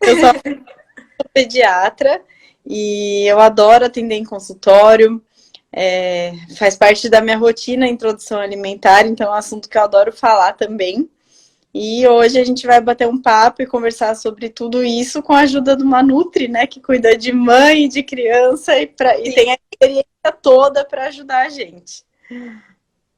Eu sou pediatra e eu adoro atender em consultório. Faz parte da minha rotina a introdução alimentar, então é um assunto que eu adoro falar também. E hoje a gente vai bater um papo e conversar sobre tudo isso com a ajuda de uma Nutri, né? Que cuida de mãe e de criança e tem a experiência toda para ajudar a gente.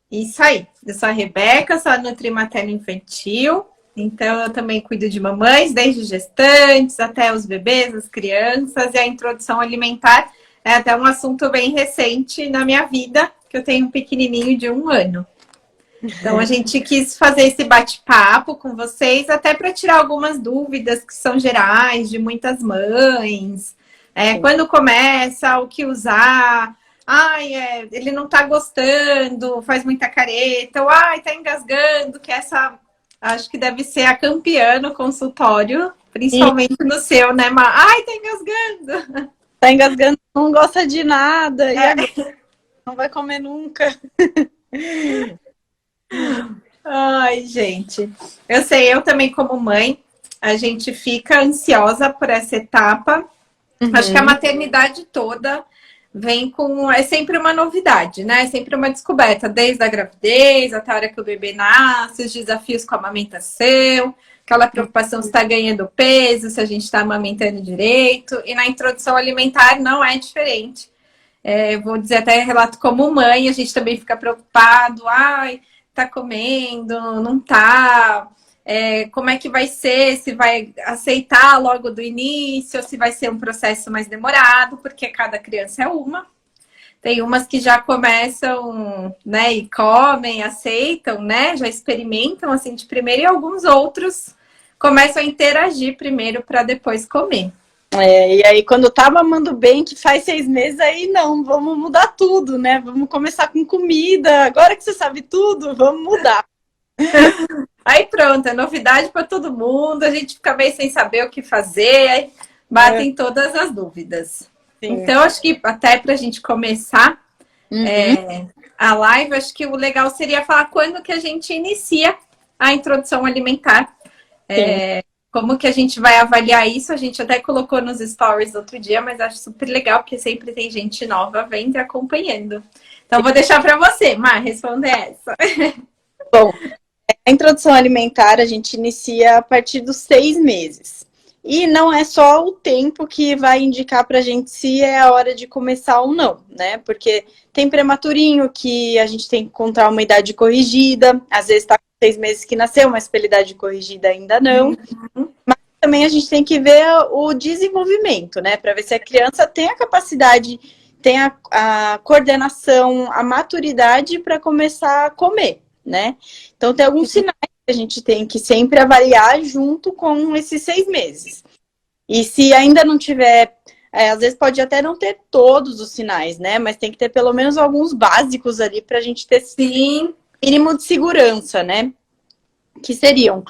Isso aí. Eu sou a Rebeca, sou a Nutri Materno Infantil. Então, eu também cuido de mamães, desde gestantes até os bebês, as crianças. E a introdução alimentar é até um assunto bem recente na minha vida, que eu tenho um pequenininho de 1 ano. Então, a gente quis fazer esse bate-papo com vocês, até para tirar algumas dúvidas que são gerais de muitas mães. Quando começa, o que usar. Ai, ele não tá gostando, faz muita careta. Ou, ai, tá engasgando, que essa... Acho que deve ser a campeã no consultório, principalmente no seu, né, Má? Ai, tá engasgando. Tá engasgando, não gosta de nada, e agora não vai comer nunca. Ai, gente. Eu sei, eu também como mãe, a gente fica ansiosa por essa etapa. Acho que a maternidade toda vem com... É sempre uma novidade, né? É sempre uma descoberta, desde a gravidez até a hora que o bebê nasce, os desafios com a amamentação, aquela preocupação se está ganhando peso, se a gente está amamentando direito. E na introdução alimentar não é diferente. Vou dizer até relato como mãe, a gente também fica preocupado. Ai, tá comendo, não tá... como é que vai ser, se vai aceitar logo do início, ou se vai ser um processo mais demorado, porque cada criança é uma. Tem umas que já começam, né, e comem, aceitam, né, já experimentam assim de primeiro, e alguns outros começam a interagir primeiro para depois comer. E aí quando tá mamando bem, que faz 6 meses, aí não, vamos mudar tudo, né? Vamos começar com comida, agora que você sabe tudo, vvamos mudar. Aí pronto, é novidade para todo mundo, a gente fica meio sem saber o que fazer, aí batem todas as dúvidas. Sim. Então, acho que até para a gente começar a live, acho que o legal seria falar quando que a gente inicia a introdução alimentar. Como que a gente vai avaliar isso? A gente até colocou nos stories outro dia, mas acho super legal, porque sempre tem gente nova vendo e acompanhando. Então, vou deixar para você, Má, responder essa. Bom, a introdução alimentar a gente inicia a partir dos 6 meses. E não é só o tempo que vai indicar para a gente se é a hora de começar ou não, né? Porque tem prematurinho que a gente tem que encontrar uma idade corrigida, às vezes está com 6 meses que nasceu, mas pela idade corrigida ainda não. Mas também a gente tem que ver o desenvolvimento, né? Para ver se a criança tem a capacidade, tem a coordenação, a maturidade para começar a comer, né? Então tem alguns sinais que a gente tem que sempre avaliar junto com esses 6 meses. E se ainda não tiver, às vezes pode até não ter todos os sinais, né? Mas tem que ter pelo menos alguns básicos ali para a gente ter mínimo de segurança, né? Que seriam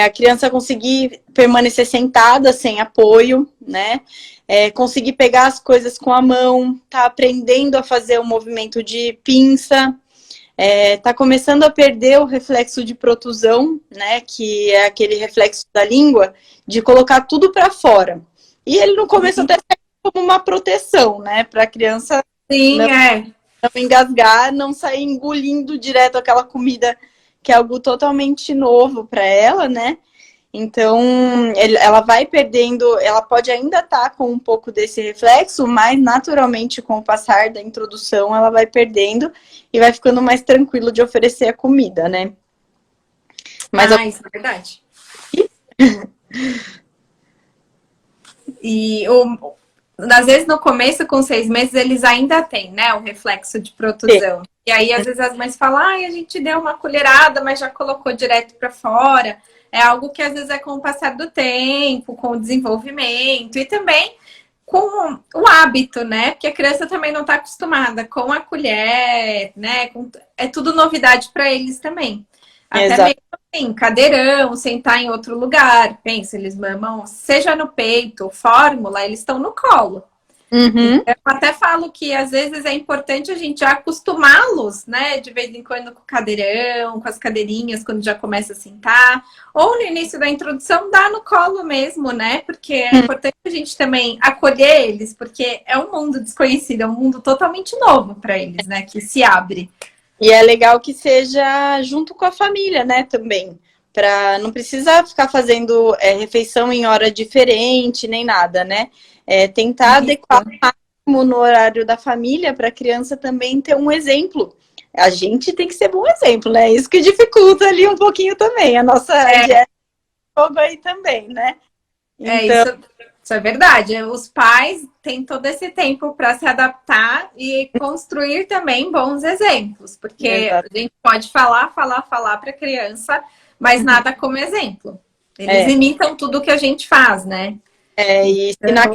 a criança conseguir permanecer sentada sem apoio, né? Conseguir pegar as coisas com a mão, tá aprendendo a fazer o movimento de pinça, tá começando a perder o reflexo de protusão, né? Que é aquele reflexo da língua de colocar tudo para fora. E ele no começo até serve como uma proteção, né? Para a criança não engasgar, não sair engolindo direto aquela comida que é algo totalmente novo para ela, né? Então, ela vai perdendo, ela pode ainda estar com um pouco desse reflexo, mas naturalmente com o passar da introdução ela vai perdendo e vai ficando mais tranquilo de oferecer a comida, né? Mas isso é verdade. E às vezes no começo, com 6 meses, eles ainda têm, né, o reflexo de protusão. Sim. E aí, às vezes, as mães falam, a gente deu uma colherada, mas já colocou direto para fora. É algo que, às vezes, é com o passar do tempo, com o desenvolvimento e também com o hábito, né? Porque a criança também não está acostumada com a colher, né? É tudo novidade para eles também. Até mesmo assim, cadeirão, sentar em outro lugar. Pensa, eles mamam, seja no peito, fórmula, eles estão no colo. Uhum. Eu até falo que às vezes é importante a gente acostumá-los, né? De vez em quando com o cadeirão, com as cadeirinhas, quando já começa a sentar. Ou no início da introdução, dá no colo mesmo, né? Porque é importante a gente também acolher eles, porque é um mundo desconhecido, é um mundo totalmente novo para eles, né? Que se abre. E é legal que seja junto com a família, né, também. Não precisa ficar fazendo refeição em hora diferente, nem nada, né? Tentar adequar o máximo no horário da família para a criança também ter um exemplo. A gente tem que ser bom exemplo, né? Isso que dificulta ali um pouquinho também. A nossa dieta aí também, né? Então... Isso é verdade. Os pais têm todo esse tempo para se adaptar e construir também bons exemplos, porque a gente pode falar para a criança, mas nada como exemplo. Eles imitam tudo que a gente faz, né? E se na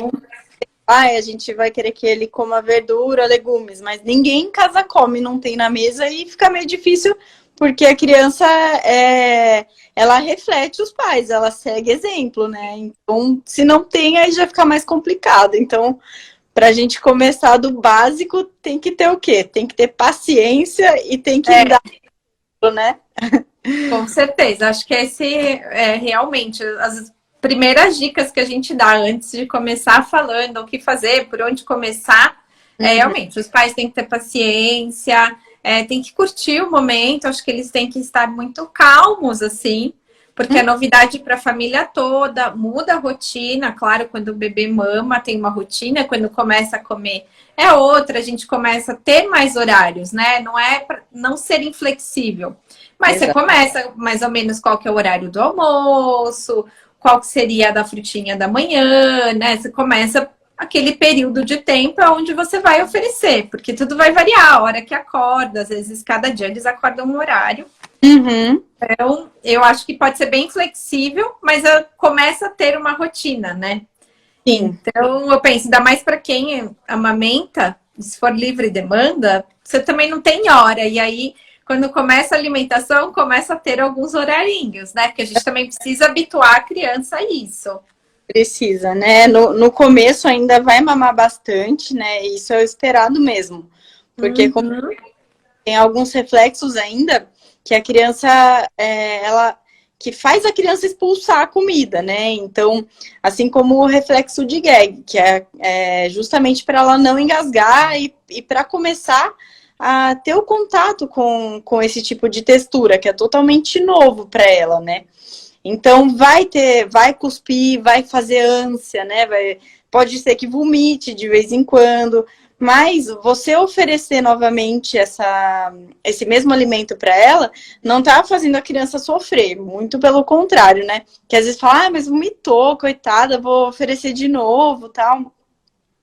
a gente vai querer que ele coma verdura, legumes, mas ninguém em casa come, não tem na mesa e fica meio difícil porque a criança ela reflete os pais, ela segue exemplo, né? Então, se não tem, aí já fica mais complicado. Então, para a gente começar do básico, tem que ter o quê? Tem que ter paciência e tem que dar, né? Com certeza. Acho que esse é realmente as primeiras dicas que a gente dá antes de começar falando o que fazer, por onde começar. Realmente, os pais têm que ter paciência, tem que curtir o momento. Acho que eles têm que estar muito calmos, assim, porque é novidade para a família toda, muda a rotina. Claro, quando o bebê mama, tem uma rotina, quando começa a comer é outra, a gente começa a ter mais horários, né? Não é para não ser inflexível. Mas você começa mais ou menos qual que é o horário do almoço, qual que seria a da frutinha da manhã, né? Você começa aquele período de tempo onde você vai oferecer, porque tudo vai variar, a hora que acorda, às vezes cada dia eles acordam um horário. Então, eu acho que pode ser bem flexível, mas começa a ter uma rotina, né? Sim. Então, eu penso, ainda mais para quem amamenta, se for livre demanda, você também não tem hora, e aí quando começa a alimentação, começa a ter alguns horarinhos, né? Porque a gente também precisa habituar a criança a isso. Precisa, né? No começo ainda vai mamar bastante, né? Isso é o esperado mesmo. Porque como tem alguns reflexos ainda que a criança, ela que faz a criança expulsar a comida, né? Então, assim como o reflexo de gag, que é justamente para ela não engasgar e para começar a ter o contato com esse tipo de textura, que é totalmente novo para ela, né? Então, vai cuspir, vai fazer ânsia, né? Pode ser que vomite de vez em quando, mas você oferecer novamente esse mesmo alimento para ela, não tá fazendo a criança sofrer, muito pelo contrário, né? Que às vezes fala, mas vomitou, coitada, vou oferecer de novo, tal.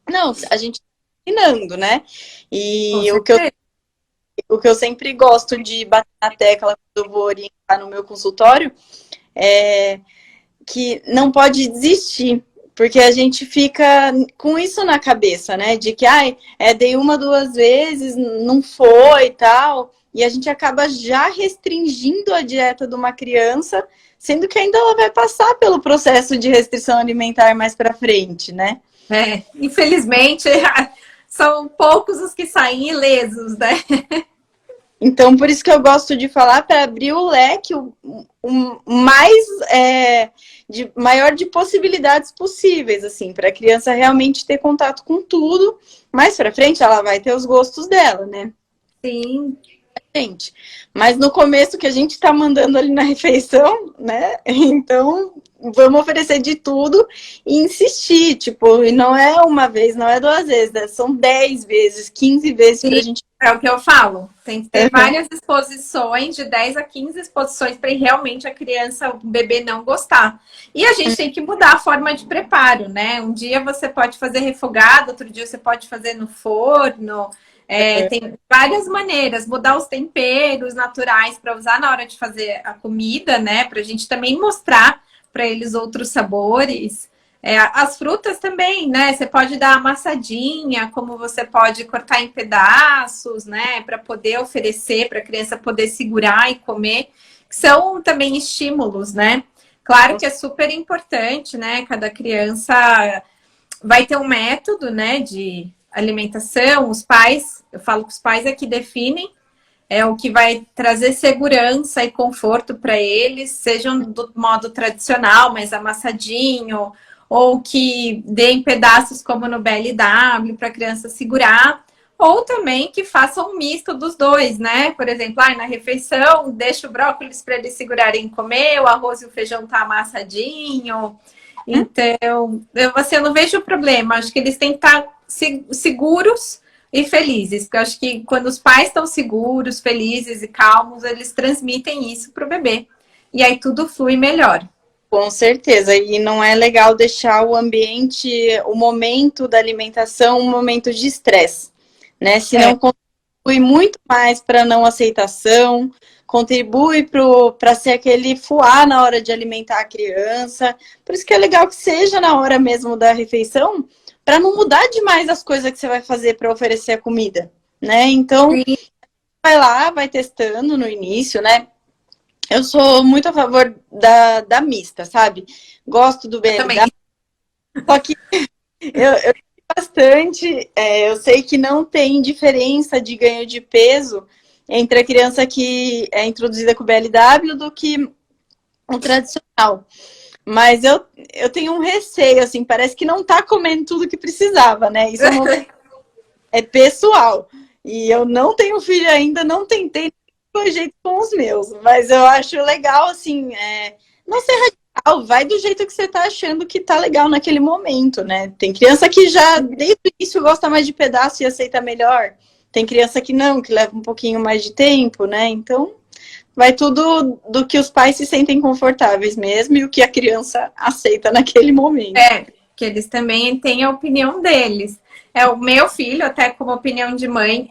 Não, a gente tá ensinando, né? E o que eu sempre gosto de bater na tecla quando eu vou orientar no meu consultório é que não pode desistir, porque a gente fica com isso na cabeça, né? De que, dei uma, duas vezes, não foi e tal, e a gente acaba já restringindo a dieta de uma criança, sendo que ainda ela vai passar pelo processo de restrição alimentar mais para frente, né? Infelizmente, são poucos os que saem ilesos, né? Então, por isso que eu gosto de falar para abrir o leque o mais maior de possibilidades possíveis, assim, para a criança realmente ter contato com tudo. Mais para frente, ela vai ter os gostos dela, né? Sim. Gente, mas no começo que a gente está mandando ali na refeição, né? Então, vamos oferecer de tudo e insistir, tipo, e não é uma vez, não é duas vezes, né? São 10 vezes, 15 vezes para a gente. É o que eu falo. Tem que ter várias exposições, de 10 a 15 exposições, para realmente a criança, o bebê não gostar. E a gente tem que mudar a forma de preparo, né? Um dia você pode fazer refogado, outro dia você pode fazer no forno. Tem várias maneiras, mudar os temperos naturais para usar na hora de fazer a comida, né? Para a gente também mostrar para eles outros sabores. As frutas também, né? Você pode dar amassadinha, como você pode cortar em pedaços, né? Para poder oferecer, para a criança poder segurar e comer. Que são também estímulos, né? Claro que é super importante, né? Cada criança vai ter um método, né, de alimentação. Os pais, eu falo que os pais é que definem, é o que vai trazer segurança e conforto para eles, sejam do modo tradicional, mais amassadinho, ou que dê em pedaços como no BLW para a criança segurar, ou também que façam um misto dos dois, né? Por exemplo, na refeição, deixa o brócolis para eles segurarem e comer, o arroz e o feijão tá amassadinho. Então, eu não vejo problema, acho que eles têm que estar seguros e felizes, porque eu acho que quando os pais estão seguros, felizes e calmos, eles transmitem isso para o bebê. E aí tudo flui melhor. Com certeza, e não é legal deixar o ambiente, o momento da alimentação, um momento de estresse, né? Senão contribui muito mais para a não aceitação, contribui para ser aquele fuar na hora de alimentar a criança. Por isso que é legal que seja na hora mesmo da refeição, para não mudar demais as coisas que você vai fazer para oferecer a comida, né? Então, Sim. vai lá, vai testando no início, né? Eu sou muito a favor da mista, sabe? Gosto do BLW, só que eu bastante, eu sei que não tem diferença de ganho de peso entre a criança que é introduzida com o BLW do que o tradicional. Mas eu tenho um receio, assim, parece que não tá comendo tudo que precisava, né? Isso é pessoal. E eu não tenho filho ainda, não tentei do jeito com os meus, mas eu acho legal, assim, não ser radical, vai do jeito que você tá achando que tá legal naquele momento, né? Tem criança que já, desde o início, gosta mais de pedaço e aceita melhor. Tem criança que não, que leva um pouquinho mais de tempo, né? Então, vai tudo do que os pais se sentem confortáveis mesmo e o que a criança aceita naquele momento. Que eles também têm a opinião deles. O meu filho, até como opinião de mãe,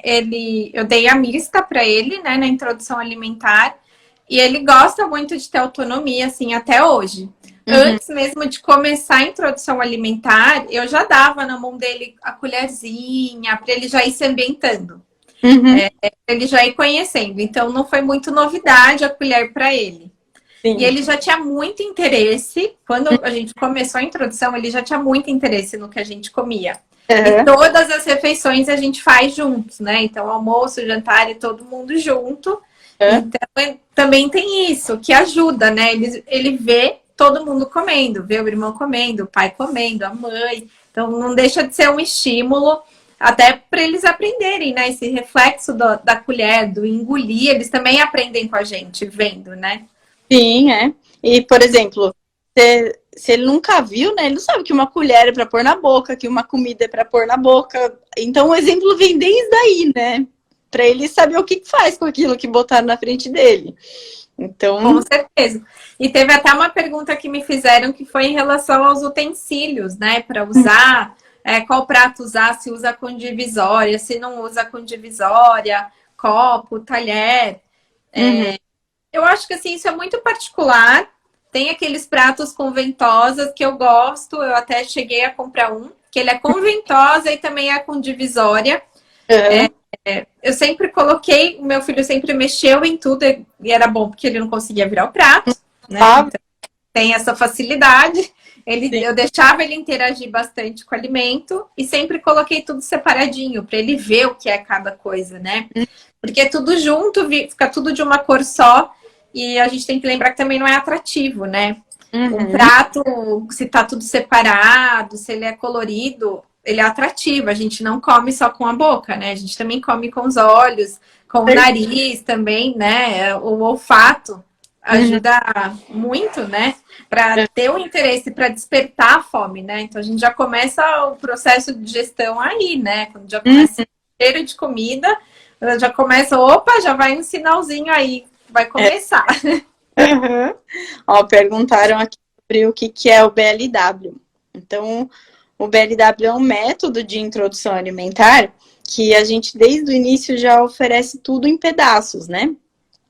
eu dei a mista para ele, né, na introdução alimentar, e ele gosta muito de ter autonomia, assim, até hoje. Antes mesmo de começar a introdução alimentar, eu já dava na mão dele a colherzinha, para ele já ir se ambientando. Ele já ir conhecendo. Então, não foi muito novidade a colher para ele. Sim. E ele já tinha muito interesse. Quando a gente começou a introdução, ele já tinha muito interesse no que a gente comia. E todas as refeições a gente faz juntos, né? Então, almoço, jantar e todo mundo junto. Então, também tem isso, que ajuda, né? Ele vê todo mundo comendo, vê o irmão comendo, o pai comendo, a mãe. Então, não deixa de ser um estímulo, até para eles aprenderem, né? Esse reflexo da colher, do engolir, eles também aprendem com a gente, vendo, né? Sim, E, por exemplo, se ele nunca viu, né? Ele não sabe que uma colher é para pôr na boca, que uma comida é para pôr na boca. Então, o exemplo vem desde aí, né? Para ele saber o que faz com aquilo que botaram na frente dele. Então... Com certeza. E teve até uma pergunta que me fizeram que foi em relação aos utensílios, né? Para usar, qual prato usar, se usa com divisória, se não usa com divisória, copo, talher. Eu acho que assim, isso é muito particular. Tem aqueles pratos com ventosas que eu gosto. Eu até cheguei a comprar um, que ele é com ventosa e também é com divisória. Eu sempre coloquei, o meu filho sempre mexeu em tudo e era bom porque ele não conseguia virar o prato, né? Então, tem essa facilidade. Eu deixava ele interagir bastante com o alimento e sempre coloquei tudo separadinho para ele ver o que é cada coisa, né? Porque tudo junto, fica tudo de uma cor só e a gente tem que lembrar que também não é atrativo, né? Um prato, se tá tudo separado, se ele é colorido, ele é atrativo. A gente não come só com a boca, né? A gente também come com os olhos, com o nariz também, né? O olfato ajuda muito, né? Para ter o interesse, para despertar a fome, né? Então a gente já começa o processo de digestão aí, né? Quando já começa o cheiro de comida, já começa, opa, já vai um sinalzinho aí, vai começar. Ó, perguntaram aqui sobre o que é o BLW. Então, o BLW é um método de introdução alimentar que a gente, desde o início, já oferece tudo em pedaços, né?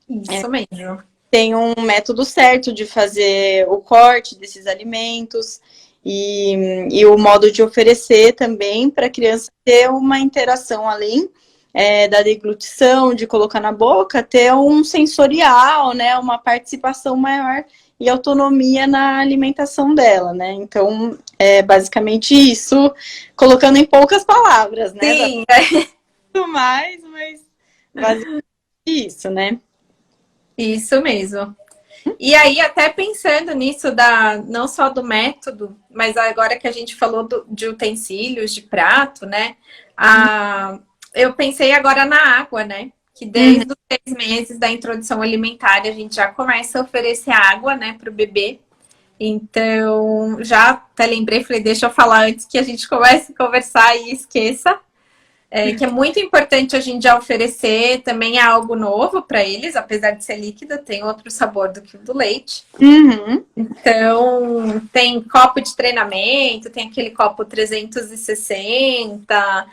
Isso mesmo. Tem um método certo de fazer o corte desses alimentos e o modo de oferecer também para a criança ter uma interação além da deglutição, de colocar na boca, ter um sensorial, né? Uma participação maior e autonomia na alimentação dela, né? Então, é basicamente isso, colocando em poucas palavras, né? Sim, Muito mais, mas basicamente isso, né? isso mesmo. E aí, até pensando nisso, não só do método, mas agora que a gente falou de utensílios, de prato, né? Eu pensei agora na água, né? Que desde os 6 meses da introdução alimentar, a gente já começa a oferecer água, né, para o bebê. Então, já até lembrei, falei, deixa eu falar antes que a gente comece a conversar e esqueça. Que é muito importante a gente já oferecer também algo novo para eles, apesar de ser líquido, tem outro sabor do que o do leite. Uhum. Então, tem copo de treinamento, tem aquele copo 360,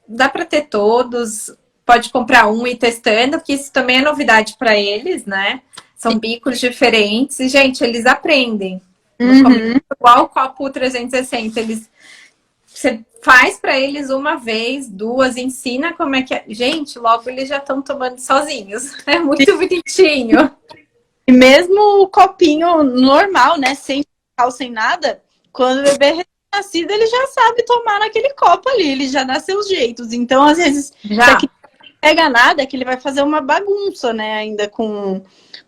dá para ter todos, pode comprar um e ir testando, porque isso também é novidade para eles, né? São bicos diferentes e, gente, eles aprendem. No começo, igual o copo 360, você faz para eles uma vez, duas, ensina como é que é. Gente, logo eles já estão tomando sozinhos. É muito bonitinho. E mesmo o copinho normal, né? Sem cal, sem nada, quando o bebê é recém-nascido, ele já sabe tomar naquele copo ali, ele já dá seus jeitos. Então, às vezes, se aqui não pega nada, é que ele vai fazer uma bagunça, né? Ainda com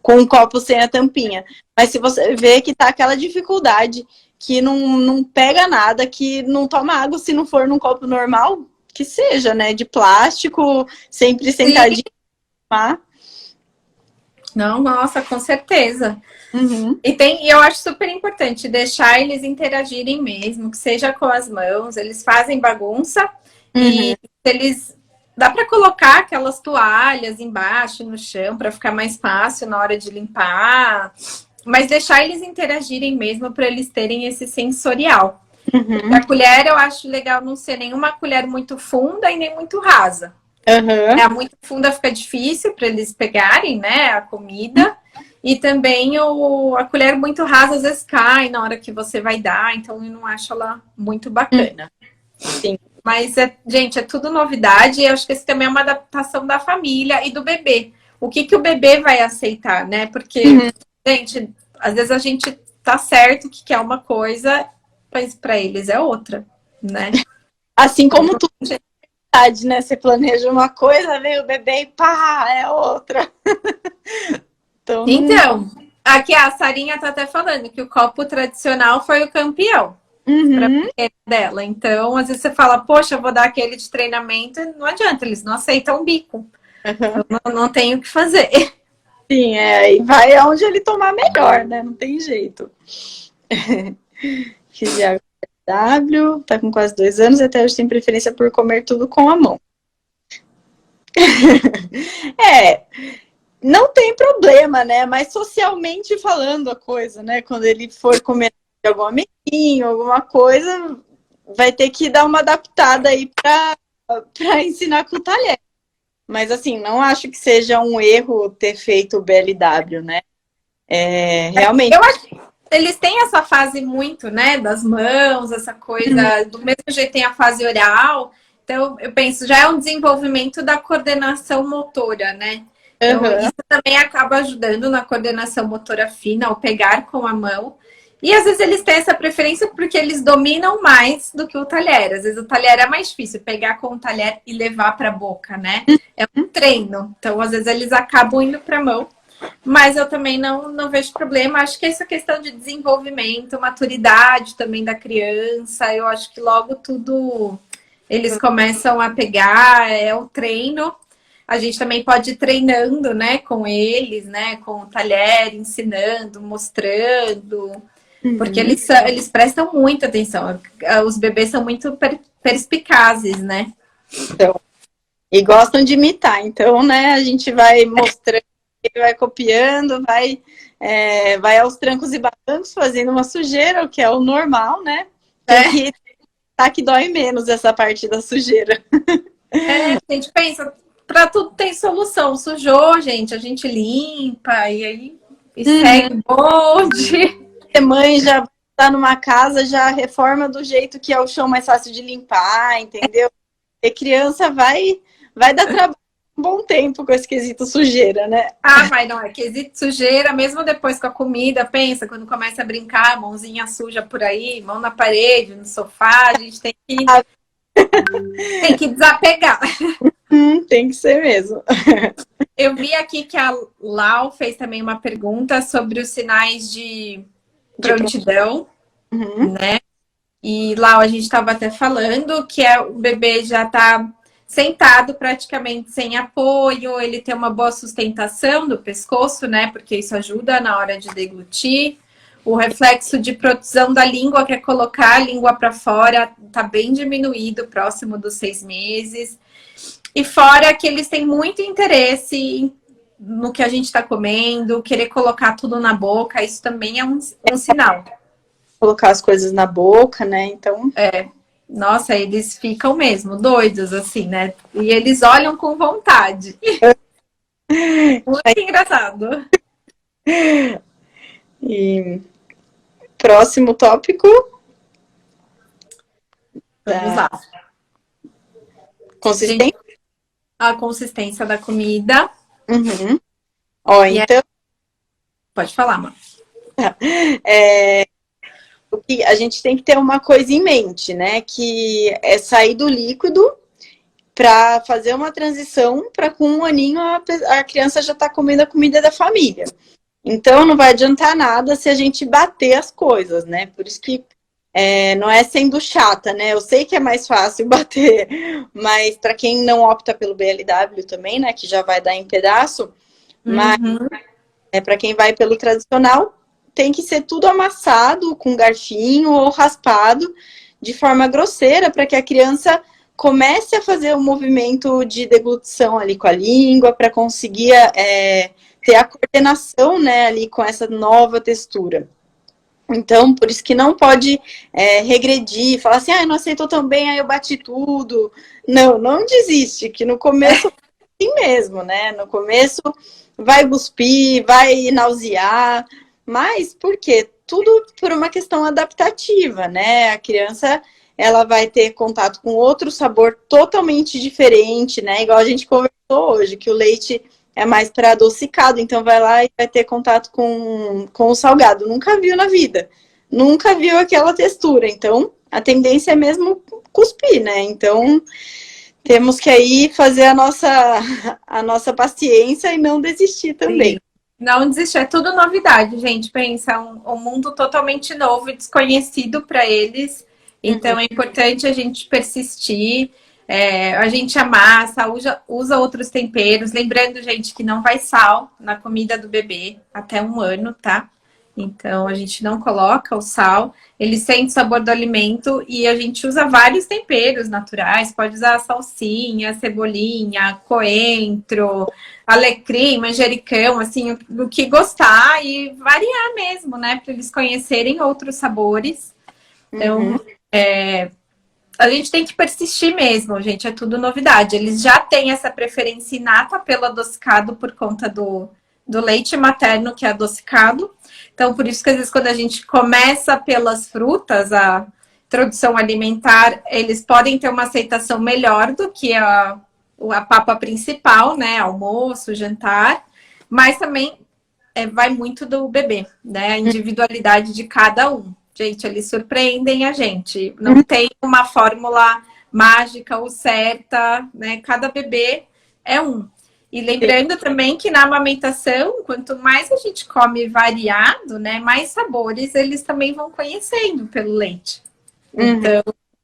um copo sem a tampinha. Mas se você vê que tá aquela dificuldade, que não pega nada, que não toma água se não for num copo normal, que seja, né? De plástico, sempre sentadinho. Não, nossa, com certeza. Uhum. E eu acho super importante deixar eles interagirem mesmo, que seja com as mãos, eles fazem bagunça e eles dá para colocar aquelas toalhas embaixo no chão para ficar mais fácil na hora de limpar, mas deixar eles interagirem mesmo para eles terem esse sensorial. A colher eu acho legal não ser nenhuma colher muito funda e nem muito rasa. A muito funda fica difícil para eles pegarem, né, a comida. E também a colher muito rasa às vezes cai na hora que você vai dar, então eu não acho ela muito bacana. Sim. Mas, gente, é tudo novidade e eu acho que isso também é uma adaptação da família e do bebê. O que o bebê vai aceitar, né? Porque, gente, às vezes a gente tá certo que quer uma coisa, mas para eles é outra, né? Assim como tudo, né? Você planeja uma coisa, vem o bebê e pá, é outra. Então, aqui a Sarinha tá até falando que o copo tradicional foi o campeão pra dela. Então, às vezes você fala, poxa, eu vou dar aquele de treinamento, não adianta, eles não aceitam bico. Eu não tenho o que fazer. Sim, aí vai aonde ele tomar melhor, né? Não tem jeito. Fiz de água W, tá com quase 2 anos, até hoje tem preferência por comer tudo com a mão. Não tem problema, né? Mas socialmente falando a coisa, né? Quando ele for comer algum amiguinho, alguma coisa, vai ter que dar uma adaptada aí para ensinar com o talher. Mas assim, não acho que seja um erro ter feito o BLW, né? Realmente. Eu acho que eles têm essa fase muito, né? Das mãos, essa coisa. Do mesmo jeito tem a fase oral. Então, eu penso, já é um desenvolvimento da coordenação motora, né? Então, isso também acaba ajudando na coordenação motora fina, ao pegar com a mão. E às vezes eles têm essa preferência porque eles dominam mais do que o talher. Às vezes o talher é mais difícil, pegar com o talher e levar para a boca, né? É um treino. Então, às vezes eles acabam indo para a mão. Mas eu também não vejo problema. Acho que essa questão de desenvolvimento, maturidade também da criança, eu acho que logo tudo eles começam a pegar, é o treino. A gente também pode ir treinando, né, com eles, né, com o talher, ensinando, mostrando, porque eles prestam muita atenção. Os bebês são muito perspicazes, né? Então, e gostam de imitar. Então, né, a gente vai mostrando, vai copiando, vai aos trancos e barrancos fazendo uma sujeira, o que é o normal, né? Tem que dói menos essa parte da sujeira. A gente pensa, para tudo tem solução. Sujou, gente, a gente limpa e aí segue o bonde. Mãe já tá numa casa, já reforma do jeito que é o chão mais fácil de limpar, entendeu? E criança vai dar trabalho um bom tempo com esse quesito sujeira, né? Ah, vai, não, é quesito sujeira, mesmo depois com a comida, pensa, quando começa a brincar, mãozinha suja por aí, mão na parede, no sofá, a gente tem que desapegar. Tem que ser mesmo. Eu vi aqui que a Lau fez também uma pergunta sobre os sinais de prontidão, né? E Lau, a gente estava até falando que o bebê já está sentado praticamente sem apoio, ele tem uma boa sustentação do pescoço, né? Porque isso ajuda na hora de deglutir. O reflexo de protusão da língua, que é colocar a língua para fora, está bem diminuído, próximo dos 6 meses. E fora que eles têm muito interesse no que a gente está comendo, querer colocar tudo na boca, isso também é um sinal. Colocar as coisas na boca, né? Então. Nossa, eles ficam mesmo doidos, assim, né? E eles olham com vontade. Muito engraçado. E próximo tópico. Vamos lá. Consistência. A consistência da comida. Ó, então. Pode falar, mãe. O que a gente tem que ter uma coisa em mente, né? Que é sair do líquido para fazer uma transição para com 1 aninho a criança já está comendo a comida da família. Então não vai adiantar nada se a gente bater as coisas, né? Por isso que não é sendo chata, né? Eu sei que é mais fácil bater, mas para quem não opta pelo BLW também, né? Que já vai dar em pedaço, mas para quem vai pelo tradicional, tem que ser tudo amassado com garfinho ou raspado de forma grosseira para que a criança comece a fazer o movimento de deglutição ali com a língua para conseguir ter a coordenação, né, ali com essa nova textura. Então, por isso que não pode regredir, falar assim, não aceitou tão bem, aí eu bati tudo. Não desiste, que no começo é assim mesmo, né? No começo vai cuspir, vai nausear, mas por quê? Tudo por uma questão adaptativa, né? A criança, ela vai ter contato com outro sabor totalmente diferente, né? Igual a gente conversou hoje, que o leite é mais para adocicado, então vai lá e vai ter contato com o salgado. Nunca viu na vida, nunca viu aquela textura. Então, a tendência é mesmo cuspir, né? Então, temos que aí fazer a nossa paciência e não desistir também. Sim. Não desistir, é tudo novidade, gente. Pensa, um mundo totalmente novo e desconhecido para eles. Então, é importante a gente persistir. A gente amassa, usa outros temperos. Lembrando, gente, que não vai sal na comida do bebê até 1 ano, tá? Então, a gente não coloca o sal. Ele sente o sabor do alimento e a gente usa vários temperos naturais. Pode usar salsinha, cebolinha, coentro, alecrim, manjericão, assim, o que gostar e variar mesmo, né? Para eles conhecerem outros sabores. Então, a gente tem que persistir mesmo, gente. É tudo novidade. Eles já têm essa preferência inata pelo adocicado por conta do leite materno, que é adocicado. Então, por isso que às vezes quando a gente começa pelas frutas, a introdução alimentar, eles podem ter uma aceitação melhor do que a papa principal, né? Almoço, jantar. Mas também vai muito do bebê, né? A individualidade de cada um. Gente, eles surpreendem a gente. Não tem uma fórmula mágica ou certa, né? Cada bebê é um. E lembrando também que na amamentação, quanto mais a gente come variado, né? Mais sabores eles também vão conhecendo pelo leite. Então,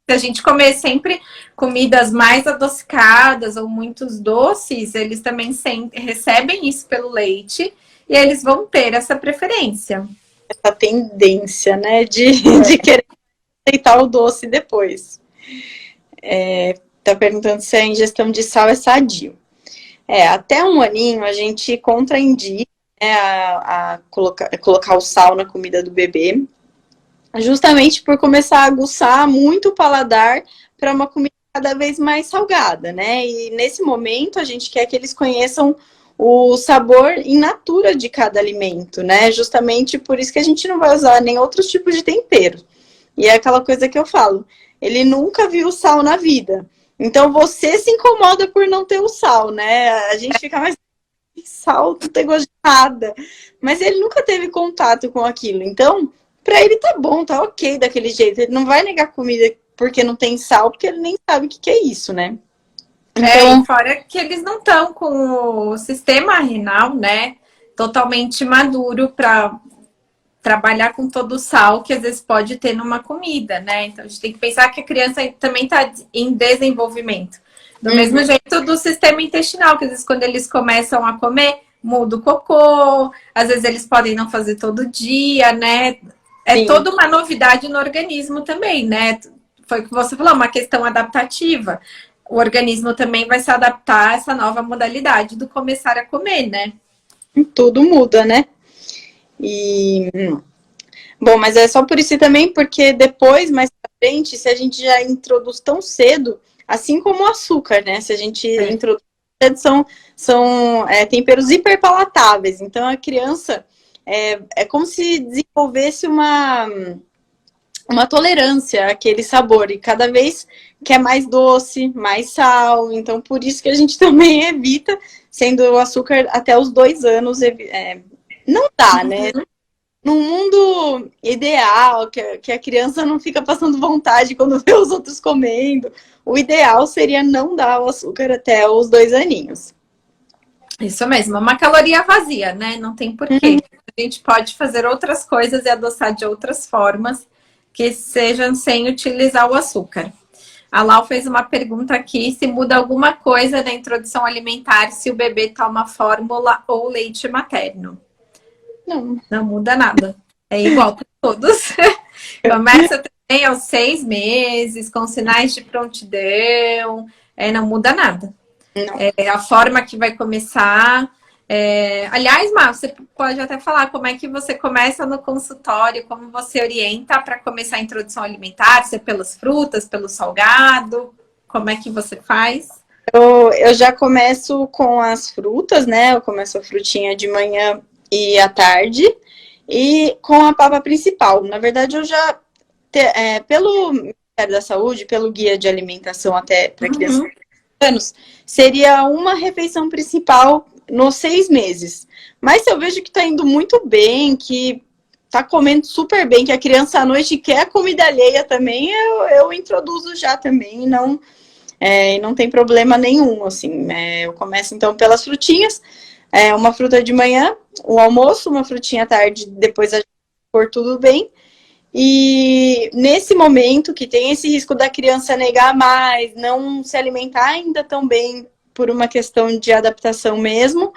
se a gente comer sempre comidas mais adocicadas ou muitos doces, eles também recebem isso pelo leite e eles vão ter essa preferência. Essa tendência, né, de querer aceitar o doce depois. Tá perguntando se a ingestão de sal é sadio. Até 1 aninho a gente contraindica, né, a colocar o sal na comida do bebê, justamente por começar a aguçar muito o paladar para uma comida cada vez mais salgada, né? E nesse momento a gente quer que eles conheçam o sabor in natura de cada alimento, né? Justamente por isso que a gente não vai usar nem outros tipos de tempero. E é aquela coisa que eu falo, ele nunca viu sal na vida. Então você se incomoda por não ter o sal, né? A gente fica mais sal, não tem gosto de nada. Mas ele nunca teve contato com aquilo. Então, pra ele tá bom, tá ok daquele jeito. Ele não vai negar comida porque não tem sal, porque ele nem sabe o que é isso, né? Então, fora que eles não estão com o sistema renal, né, totalmente maduro para trabalhar com todo o sal que às vezes pode ter numa comida, né? Então a gente tem que pensar que a criança também está em desenvolvimento. Do mesmo jeito do sistema intestinal, que às vezes quando eles começam a comer, muda o cocô, às vezes eles podem não fazer todo dia, né? É toda uma novidade no organismo também, né? Foi o que você falou, uma questão adaptativa. O organismo também vai se adaptar a essa nova modalidade do começar a comer, né? Tudo muda, né? E bom, mas é só por isso também, porque depois, mais pra frente, se a gente já introduz tão cedo, assim como o açúcar, né? Se a gente introduz cedo, são temperos hiperpalatáveis. Então a criança é como se desenvolvesse uma tolerância àquele sabor, e cada vez quer mais doce, mais sal. Então por isso que a gente também evita, sendo o açúcar até os 2 anos, não dá, né? Num mundo ideal, que a criança não fica passando vontade quando vê os outros comendo, o ideal seria não dar o açúcar até os 2 aninhos. Isso mesmo, uma caloria vazia, né? Não tem porquê. A gente pode fazer outras coisas e adoçar de outras formas que sejam sem utilizar o açúcar. A Lau fez uma pergunta aqui, se muda alguma coisa na introdução alimentar se o bebê toma fórmula ou leite materno. Não muda nada. É igual para todos. Começa também aos 6 meses, com sinais de prontidão. Não muda nada. A forma que vai começar. Aliás, Mar, você pode até falar como é que você começa no consultório, como você orienta para começar a introdução alimentar, se é pelas frutas, pelo salgado, como é que você faz? Eu já começo com as frutas, né? Eu começo a frutinha de manhã e à tarde, e com a papa principal. Na verdade, eu já, pelo Ministério da Saúde, pelo guia de alimentação até para crianças de 3 anos, seria uma refeição principal nos 6 meses. Mas se eu vejo que tá indo muito bem, que tá comendo super bem, que a criança à noite quer comida alheia também, eu introduzo já também, não tem problema nenhum, assim. Eu começo então pelas frutinhas, uma fruta de manhã, o almoço, uma frutinha à tarde, depois a gente for tudo bem. E nesse momento que tem esse risco da criança negar mais, não se alimentar ainda tão bem por uma questão de adaptação mesmo,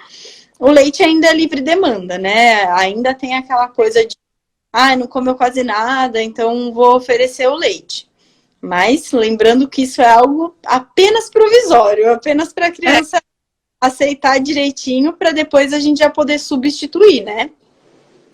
o leite ainda é livre demanda, né? Ainda tem aquela coisa de, não comeu quase nada, então vou oferecer o leite. Mas lembrando que isso é algo apenas provisório, apenas para a criança aceitar direitinho, para depois a gente já poder substituir, né?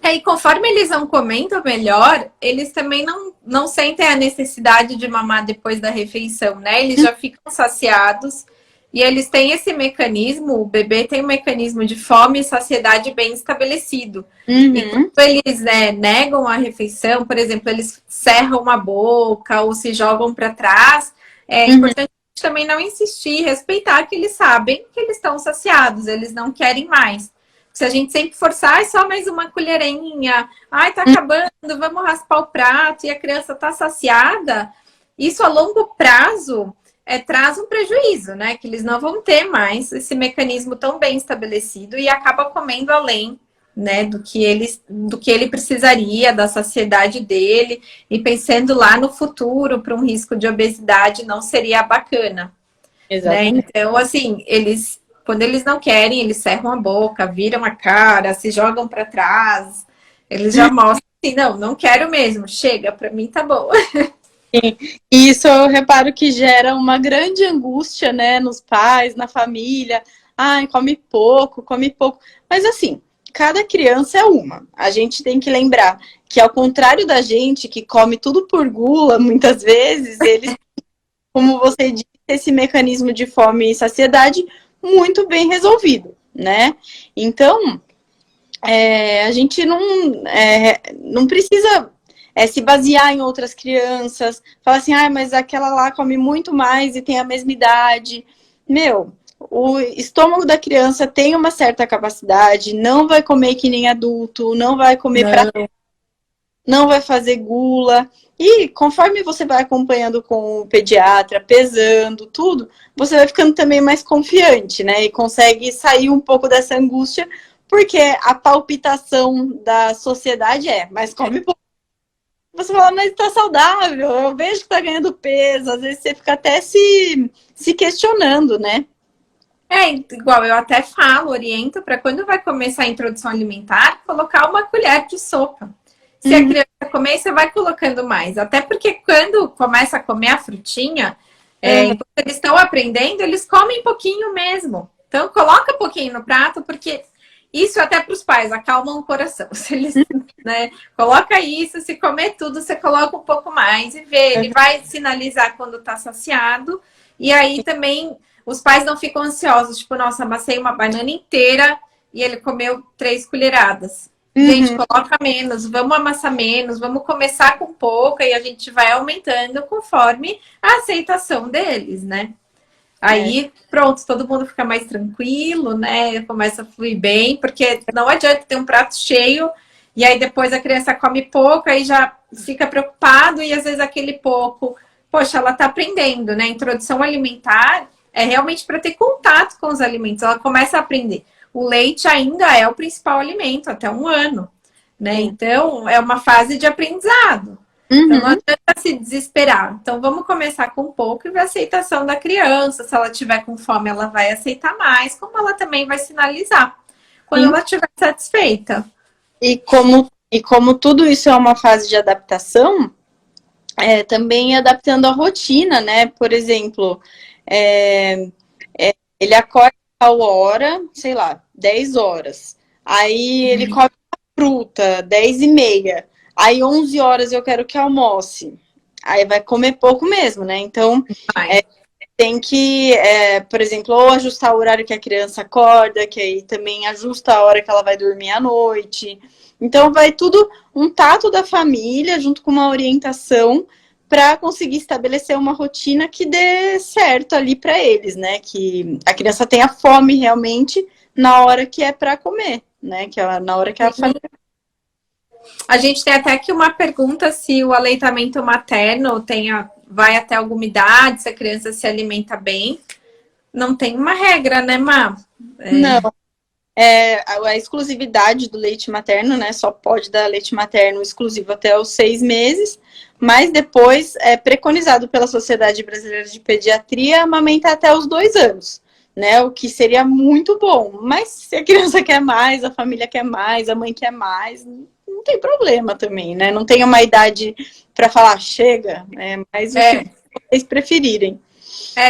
E conforme eles vão comendo melhor, eles também não sentem a necessidade de mamar depois da refeição, né? Eles já ficam saciados e eles têm esse mecanismo, o bebê tem um mecanismo de fome e saciedade bem estabelecido. E quando eles negam a refeição, por exemplo, eles cerram a boca ou se jogam para trás, é importante também não insistir, respeitar que eles sabem que eles estão saciados, eles não querem mais. Se a gente sempre forçar, só mais uma colherinha, tá acabando, vamos raspar o prato, e a criança tá saciada, isso a longo prazo traz um prejuízo, né? Que eles não vão ter mais esse mecanismo tão bem estabelecido e acaba comendo além, né, do que ele precisaria, da saciedade dele, e pensando lá no futuro para um risco de obesidade não seria bacana. Exatamente. Né? Então, assim, quando eles não querem, eles cerram a boca, viram a cara, se jogam para trás, eles já mostram assim, não quero mesmo, chega, para mim tá bom. Sim. E isso eu reparo que gera uma grande angústia, né, nos pais, na família. Come pouco. Mas assim, cada criança é uma. A gente tem que lembrar que, ao contrário da gente, que come tudo por gula, muitas vezes, eles, como você disse, esse mecanismo de fome e saciedade muito bem resolvido, né? Então, a gente não precisa se basear em outras crianças, falar assim, ah, mas aquela lá come muito mais e tem a mesma idade. Meu, o estômago da criança tem uma certa capacidade, não vai comer que nem adulto, não vai comer pra... não vai fazer gula. E conforme você vai acompanhando com o pediatra, pesando tudo, você vai ficando também mais confiante, né? E consegue sair um pouco dessa angústia, porque a palpitação da sociedade mas come pouco. Você fala, mas tá saudável, eu vejo que tá ganhando peso, às vezes você fica até se questionando, né? Igual eu até falo, oriento para quando vai começar a introdução alimentar, colocar uma colher de sopa. Se a criança comer, você vai colocando mais. Até porque quando começa a comer a frutinha, enquanto eles estão aprendendo, eles comem pouquinho mesmo. Então, coloca pouquinho no prato, porque isso até para os pais acalma o coração. Se eles, né, coloca isso, se comer tudo, você coloca um pouco mais e vê. Ele vai sinalizar quando está saciado. E aí também os pais não ficam ansiosos. Tipo, nossa, amassei uma banana inteira e ele comeu 3 colheradas. Gente, coloca menos, vamos amassar menos, vamos começar com pouca e a gente vai aumentando conforme a aceitação deles, né? Aí, pronto, todo mundo fica mais tranquilo, né? Começa a fluir bem, porque não adianta ter um prato cheio e aí depois a criança come pouco, aí já fica preocupado e às vezes aquele pouco, poxa, ela tá aprendendo, né? Introdução alimentar é realmente para ter contato com os alimentos, ela começa a aprender. O leite ainda é o principal alimento, até 1 ano, né? Então, é uma fase de aprendizado. Então, não adianta se desesperar. Então, vamos começar com um pouco e ver a aceitação da criança. Se ela tiver com fome, ela vai aceitar mais, como ela também vai sinalizar quando ela estiver satisfeita. E como tudo isso é uma fase de adaptação, também adaptando a rotina, né? Por exemplo, ele acorda a tal hora, sei lá, 10 horas. Aí ele come fruta, 10h30. Aí 11 horas eu quero que almoce. Aí vai comer pouco mesmo, né? Então, tem que, por exemplo, ou ajustar o horário que a criança acorda, que aí também ajusta a hora que ela vai dormir à noite. Então, vai tudo um tato da família, junto com uma orientação, para conseguir estabelecer uma rotina que dê certo ali para eles, né? Que a criança tenha fome realmente na hora que é para comer, né? Que é na hora que a família... A gente tem até aqui uma pergunta se o aleitamento materno vai até alguma idade, se a criança se alimenta bem. Não tem uma regra, né, Má? Não. A exclusividade do leite materno, né? Só pode dar leite materno exclusivo até os 6 meses, mas depois é preconizado pela Sociedade Brasileira de Pediatria amamentar até os 2 anos, né? O que seria muito bom. Mas se a criança quer mais, a família quer mais, a mãe quer mais, não tem problema também, né? Não tem uma idade para falar chega, né? Mas o que vocês preferirem.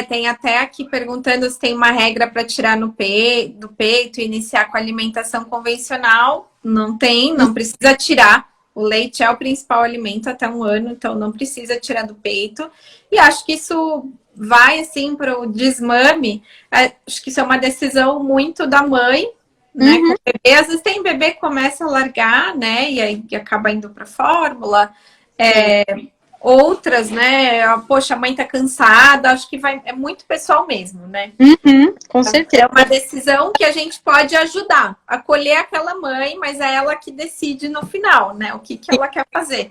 Tem até aqui perguntando se tem uma regra para tirar do peito e iniciar com alimentação convencional. Não tem, não precisa tirar. O leite é o principal alimento até 1 ano, então não precisa tirar do peito. E acho que isso vai, assim, para o desmame. Acho que isso é uma decisão muito da mãe, né? Com o bebê. Às vezes tem bebê que começa a largar, né? E aí acaba indo para fórmula. Outras, né? Poxa, a mãe tá cansada, acho que é muito pessoal mesmo, né? Com certeza. É uma decisão que a gente pode ajudar, acolher aquela mãe, mas é ela que decide no final, né? O que ela quer fazer.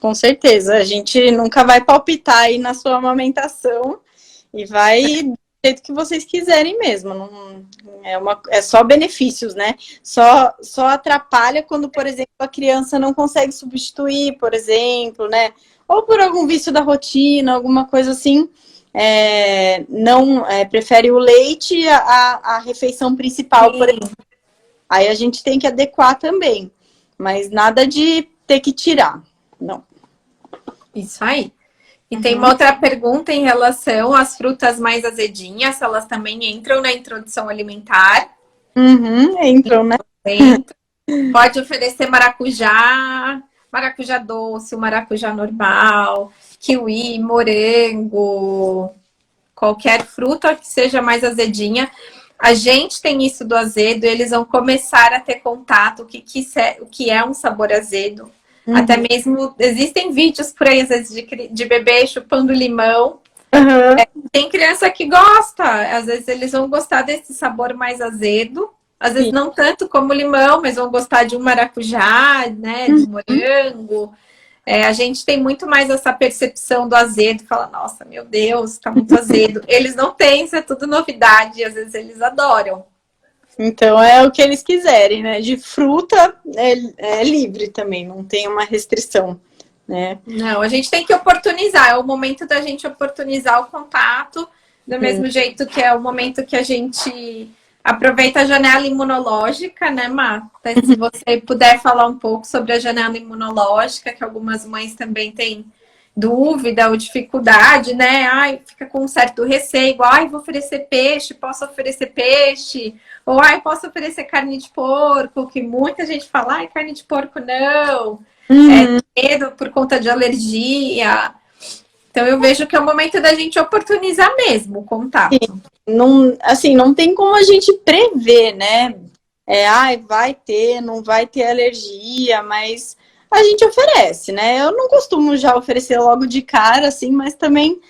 Com certeza. A gente nunca vai palpitar aí na sua amamentação e vai do jeito que vocês quiserem mesmo. Não, é só benefícios, né? Só atrapalha quando, por exemplo, a criança não consegue substituir, por exemplo, né? Ou por algum vício da rotina, alguma coisa assim. Prefere o leite à refeição principal, por exemplo. Aí a gente tem que adequar também. Mas nada de ter que tirar. Não. Isso aí. E tem uma outra pergunta em relação às frutas mais azedinhas, se elas também entram na introdução alimentar. Entram, né? Pode oferecer maracujá, maracujá doce, maracujá normal, kiwi, morango, qualquer fruta que seja mais azedinha. A gente tem isso do azedo, eles vão começar a ter contato, o que é um sabor azedo. Até mesmo, existem vídeos por aí, às vezes, de bebê chupando limão. Tem criança que gosta, às vezes eles vão gostar desse sabor mais azedo, às vezes Sim. não tanto como limão, mas vão gostar de um maracujá, né, de morango. A gente tem muito mais essa percepção do azedo, fala, nossa, meu Deus, tá muito azedo. Eles não têm, isso é tudo novidade, e às vezes eles adoram. Então é o que eles quiserem, né? De fruta é livre também, não tem uma restrição, né? Não, a gente tem que oportunizar, é o momento da gente oportunizar o contato, do mesmo jeito que é o momento que a gente aproveita a janela imunológica, né, Má? Até se você puder falar um pouco sobre a janela imunológica, que algumas mães também têm dúvida ou dificuldade, né? Ai, fica com um certo receio, igual, ai, vou oferecer peixe, posso oferecer peixe, ou ai, posso oferecer carne de porco, que muita gente fala, ai, carne de porco não, medo por conta de alergia. Então eu vejo que é o momento da gente oportunizar mesmo o contato. Não, assim, não tem como a gente prever, né? Vai ter, não vai ter alergia, mas a gente oferece, né? Eu não costumo já oferecer logo de cara, assim, mas também,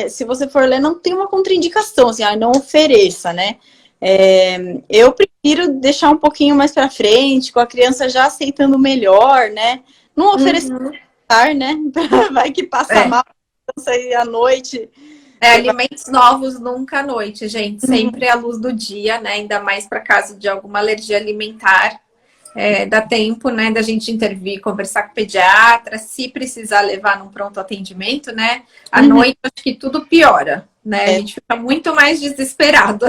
se você for ler, não tem uma contraindicação, assim, não ofereça, né? Eu prefiro deixar um pouquinho mais para frente, com a criança já aceitando melhor, né? Não oferecer, né? Vai que passa mal, sair à noite. Alimentos novos nunca à noite, gente. Sempre à luz do dia, né? Ainda mais para caso de alguma alergia alimentar. Dá tempo, né, da gente intervir, conversar com o pediatra, se precisar levar num pronto atendimento, né? À noite, acho que tudo piora, né? A gente fica muito mais desesperado.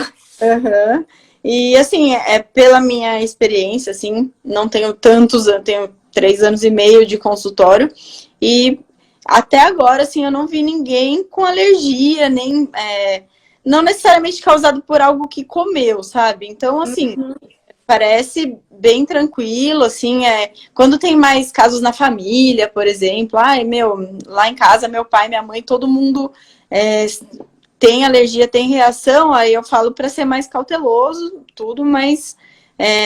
E assim, pela minha experiência, assim, não tenho tantos anos, tenho 3 anos e meio de consultório, e até agora, assim, eu não vi ninguém com alergia, nem não necessariamente causado por algo que comeu, sabe? Então, assim, parece bem tranquilo, assim, quando tem mais casos na família, por exemplo, lá em casa, meu pai, minha mãe, todo mundo tem alergia, tem reação, aí eu falo para ser mais cauteloso, tudo, mas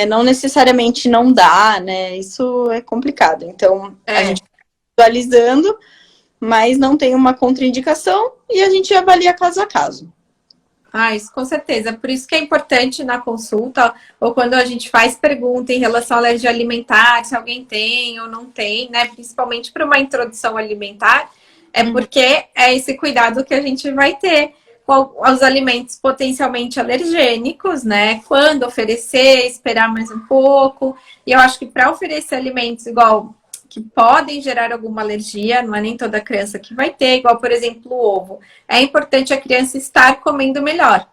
não necessariamente não dá, né? Isso é complicado. Então, a gente vai atualizando, mas não tem uma contraindicação e a gente avalia caso a caso. Isso com certeza. Por isso que é importante na consulta, ou quando a gente faz pergunta em relação à alergia alimentar, se alguém tem ou não tem, né? Principalmente para uma introdução alimentar, porque é esse cuidado que a gente vai ter com os alimentos potencialmente alergênicos, né? Quando oferecer, esperar mais um pouco. E eu acho que para oferecer alimentos igual que podem gerar alguma alergia, não é nem toda criança que vai ter, igual, por exemplo, o ovo. É importante a criança estar comendo melhor,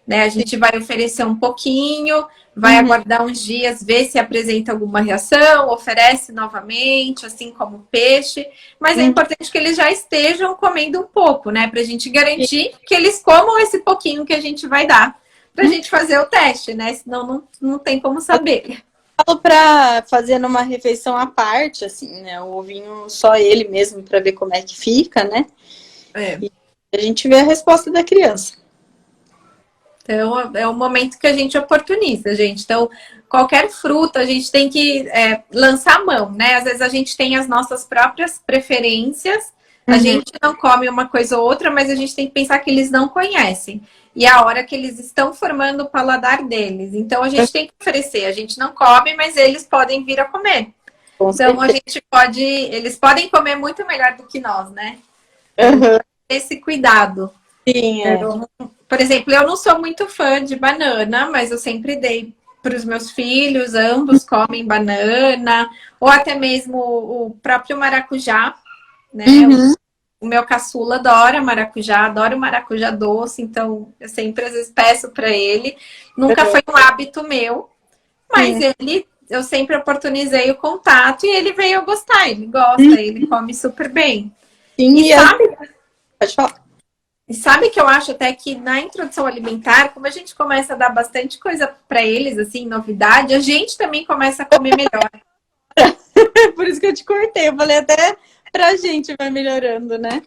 né? A gente vai oferecer um pouquinho, vai aguardar uns dias, ver se apresenta alguma reação, oferece novamente, assim como o peixe, mas é importante que eles já estejam comendo um pouco, né? Pra gente garantir que eles comam esse pouquinho que a gente vai dar, pra gente fazer o teste, né? Senão não tem como saber. Falo para fazer numa refeição à parte, assim, né? O ovinho só ele mesmo para ver como é que fica, né? E a gente vê a resposta da criança. Então, é um momento que a gente oportuniza, gente. Então, qualquer fruta, a gente tem que lançar a mão, né? Às vezes a gente tem as nossas próprias preferências, a gente não come uma coisa ou outra, mas a gente tem que pensar que eles não conhecem. E é a hora que eles estão formando o paladar deles. Então, a gente tem que oferecer. A gente não come, mas eles podem vir a comer. Então, eles podem comer muito melhor do que nós, né? Esse cuidado. Sim, Por exemplo, eu não sou muito fã de banana, mas eu sempre dei para os meus filhos, ambos comem banana, ou até mesmo o próprio maracujá, né? O meu caçula adora maracujá doce, então eu sempre às vezes peço para ele. Nunca foi um hábito meu, mas eu sempre oportunizei o contato e ele veio a gostar, ele gosta, ele come super bem. Sim, pode falar. E sabe que eu acho até que na introdução alimentar, como a gente começa a dar bastante coisa para eles, assim, novidade, a gente também começa a comer melhor. Por isso que eu te cortei, eu falei até pra gente vai melhorando, né?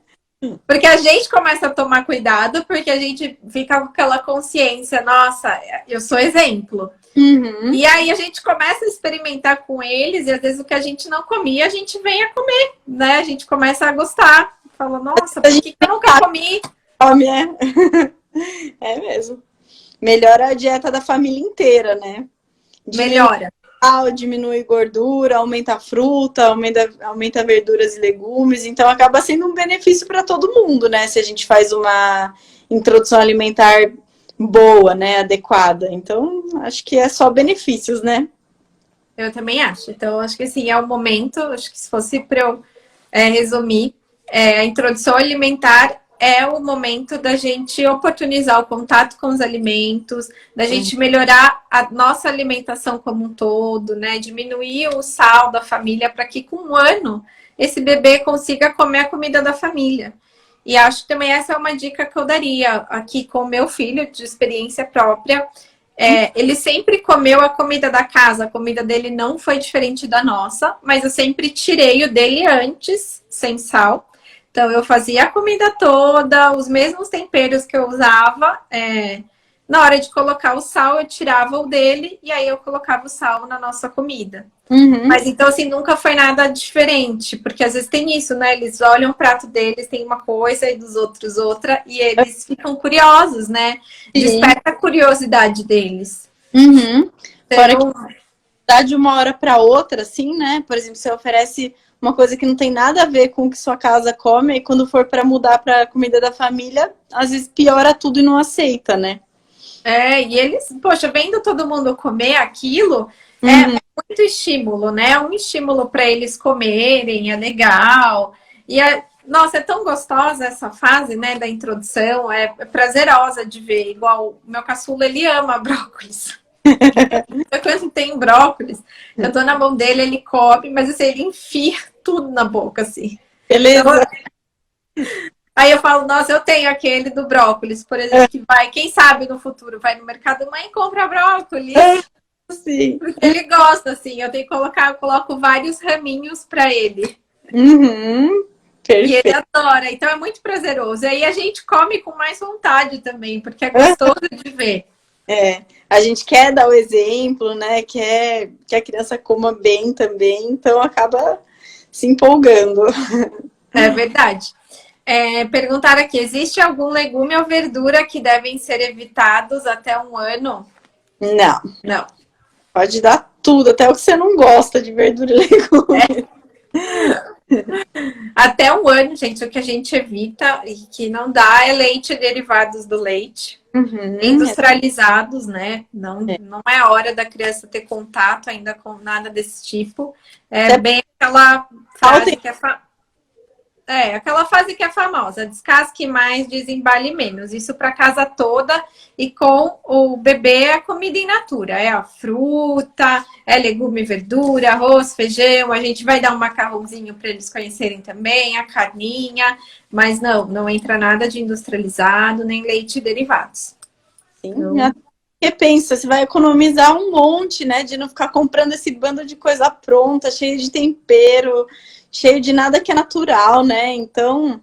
Porque a gente começa a tomar cuidado, porque a gente fica com aquela consciência, nossa, eu sou exemplo. Uhum. E aí a gente começa a experimentar com eles, e às vezes o que a gente não comia, a gente vem a comer, né? A gente começa a gostar. Fala, nossa, A por gente que eu nunca comi? come, é. É mesmo. Melhora a dieta da família inteira, né? Diminui Melhora. sal, diminui gordura, aumenta a fruta, aumenta verduras e legumes. Então acaba sendo um benefício para todo mundo, né? Se a gente faz uma introdução alimentar boa, né? Adequada. Então, acho que é só benefícios, né? Eu também acho. Então, acho que assim, é o momento, acho que se fosse para eu resumir, a introdução alimentar é o momento da gente oportunizar o contato com os alimentos, da gente melhorar a nossa alimentação como um todo, né? Diminuir o sal da família para que com um ano esse bebê consiga comer a comida da família. E acho que também essa é uma dica que eu daria aqui com o meu filho, de experiência própria. Ele sempre comeu a comida da casa, a comida dele não foi diferente da nossa, mas eu sempre tirei o dele antes, sem sal. Então eu fazia a comida toda, os mesmos temperos que eu usava. Na hora de colocar o sal, eu tirava o dele e aí eu colocava o sal na nossa comida. Uhum. Mas então, assim, nunca foi nada diferente, porque às vezes tem isso, né? Eles olham o prato deles, tem uma coisa e dos outros outra, e eles ficam curiosos, né? Sim. Desperta a curiosidade deles. Uhum. Fora que Então, dá de uma hora para outra, assim, né? Por exemplo, você oferece uma coisa que não tem nada a ver com o que sua casa come, e quando for para mudar para comida da família, às vezes piora tudo e não aceita, né? e eles, poxa, vendo todo mundo comer aquilo, Uhum. muito estímulo, né? É um estímulo para eles comerem, é legal. Nossa, é tão gostosa essa fase, né, da introdução, é prazerosa de ver. Igual o meu caçula, ele ama brócolis. Quando tem brócolis, eu tô na mão dele, ele come, mas assim, ele enfia tudo na boca, assim. Então, Beleza? aí eu falo, nossa, eu tenho aquele do brócolis, por exemplo, que vai, quem sabe no futuro, vai no mercado, mãe, compra brócolis. Sim. Porque ele gosta, assim, eu tenho que colocar, eu coloco vários raminhos para ele. Uhum. E ele Perfeito. adora, então é muito prazeroso. E aí a gente come com mais vontade também, porque é gostoso de ver. A gente quer dar o exemplo, né? Quer que a criança coma bem também, então acaba se empolgando. É verdade. Perguntaram aqui: existe algum legume ou verdura que devem ser evitados até um ano? Não, Não. pode dar tudo, até o que você não gosta de verdura e legume. Até um ano, gente, o que a gente evita e que não dá é leite e derivados do leite. Uhum. Industrializados, né? Não é hora da criança ter contato ainda com nada desse tipo. É Até bem aquela frase que aquela fase que é famosa, descasque mais, desembale menos. Isso para casa toda e com o bebê é comida in natura. É a fruta, é legume, verdura, arroz, feijão. A gente vai dar um macarrãozinho para eles conhecerem também, a carninha. Mas não entra nada de industrializado, nem leite e derivados. sim, Então, porque pensa, você vai economizar um monte, né? De não ficar comprando esse bando de coisa pronta, cheio de tempero, cheio de nada que é natural, né? Então,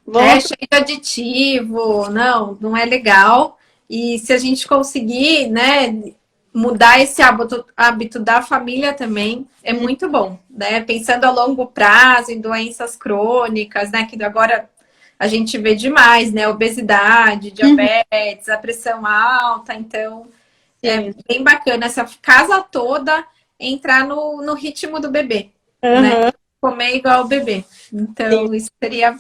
vamos. cheio de aditivo, não é legal. E se a gente conseguir, né, mudar esse hábito da família também, é muito bom, né? Pensando a longo prazo em doenças crônicas, né? Que agora a gente vê demais, né? Obesidade, diabetes, a pressão alta. Então, é Sim. bem bacana essa casa toda entrar no ritmo do bebê, né? Uhum. Comer igual o bebê. Sim. Então, isso seria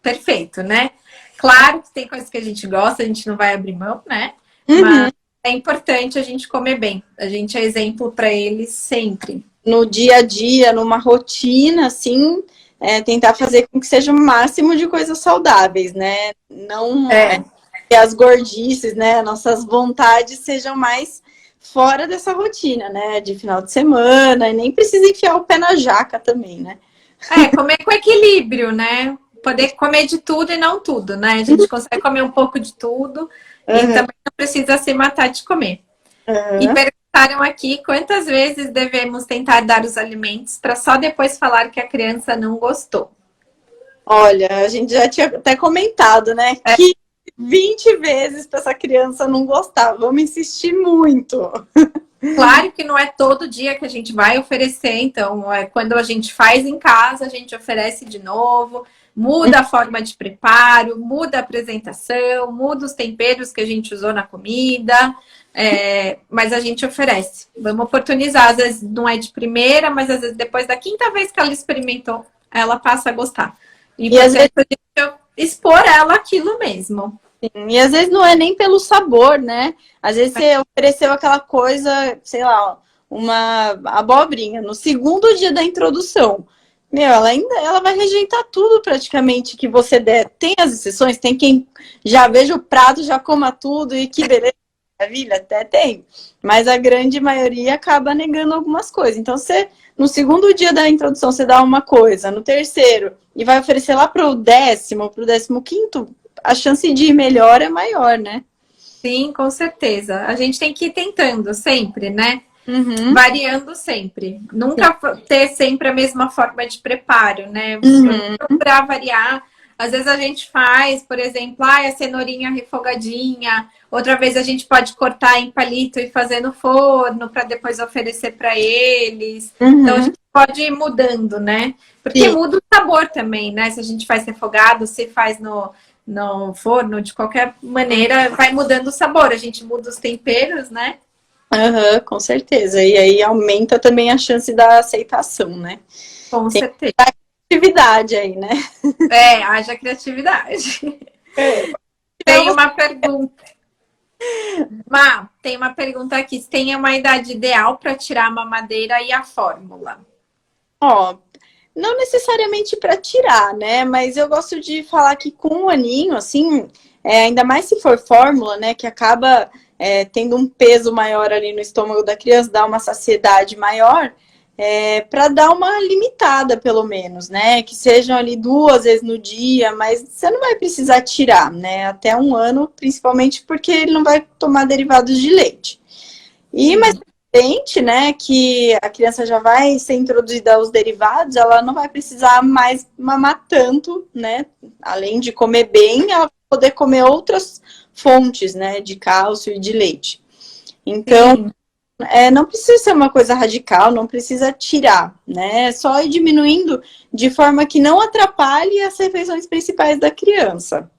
perfeito, né? Claro que tem coisas que a gente gosta, a gente não vai abrir mão, né? Uhum. Mas é importante a gente comer bem. A gente é exemplo para eles sempre. No dia a dia, numa rotina, assim, tentar fazer com que seja o máximo de coisas saudáveis, né? Não que as gordices, né? Nossas vontades sejam mais fora dessa rotina, né? De final de semana, e nem precisa enfiar o pé na jaca também, né? Comer com equilíbrio, né? Poder comer de tudo e não tudo, né? A gente consegue comer um pouco de tudo e Uhum. também não precisa se matar de comer. E Uhum. perguntaram aqui quantas vezes devemos tentar dar os alimentos para só depois falar que a criança não gostou. Olha, a gente já tinha até comentado, né? Que 20 vezes para essa criança não gostar. Vamos insistir muito. Claro que não é todo dia que a gente vai oferecer, então quando a gente faz em casa, a gente oferece de novo, muda a forma de preparo, muda a apresentação, muda os temperos que a gente usou na comida, mas a gente oferece. Vamos oportunizar, às vezes não é de primeira, mas às vezes depois da quinta vez que ela experimentou, ela passa a gostar. E às vezes a gente expor ela aquilo mesmo. Sim, e às vezes não é nem pelo sabor, né? Às vezes você ofereceu aquela coisa, sei lá, uma abobrinha no segundo dia da introdução. Meu, ela vai rejeitar tudo praticamente que você der. Tem as exceções, tem quem já veja o prato, já coma tudo e que beleza, maravilha, até tem. Mas a grande maioria acaba negando algumas coisas. Então, você, no segundo dia da introdução, você dá uma coisa, no terceiro, e vai oferecer lá pro 10º, pro 15º, a chance de ir melhor é maior, né? Sim, com certeza. A gente tem que ir tentando sempre, né? Uhum. Variando sempre. Nunca ter sempre a mesma forma de preparo, né? Uhum. Procurar variar. Às vezes a gente faz, por exemplo, a cenourinha refogadinha. Outra vez a gente pode cortar em palito e fazer no forno para depois oferecer para eles. Uhum. Então a gente pode ir mudando, né? Porque Sim. muda o sabor também, né? Se a gente faz refogado, se faz no forno, de qualquer maneira, vai mudando o sabor. A gente muda os temperos, né? Uhum, com certeza. E aí aumenta também a chance da aceitação, né? Com Tem certeza. atividade aí, né? Haja criatividade. É. Tem uma pergunta. Tem uma pergunta aqui. Se tem uma idade ideal para tirar a mamadeira e a fórmula? Ó, não necessariamente para tirar, né? Mas eu gosto de falar que com um aninho, assim, ainda mais se for fórmula, né? Que acaba tendo um peso maior ali no estômago da criança, dá uma saciedade maior, para dar uma limitada, pelo menos, né? Que sejam ali 2 vezes no dia, mas você não vai precisar tirar, né? Até um ano, principalmente porque ele não vai tomar derivados de leite. E mais frente, né, que a criança já vai ser introduzida aos derivados, ela não vai precisar mais mamar tanto, né? Além de comer bem, ela vai poder comer outras fontes, né, de cálcio e de leite. Então, não precisa ser uma coisa radical, não precisa tirar, né? É só ir diminuindo de forma que não atrapalhe as refeições principais da criança.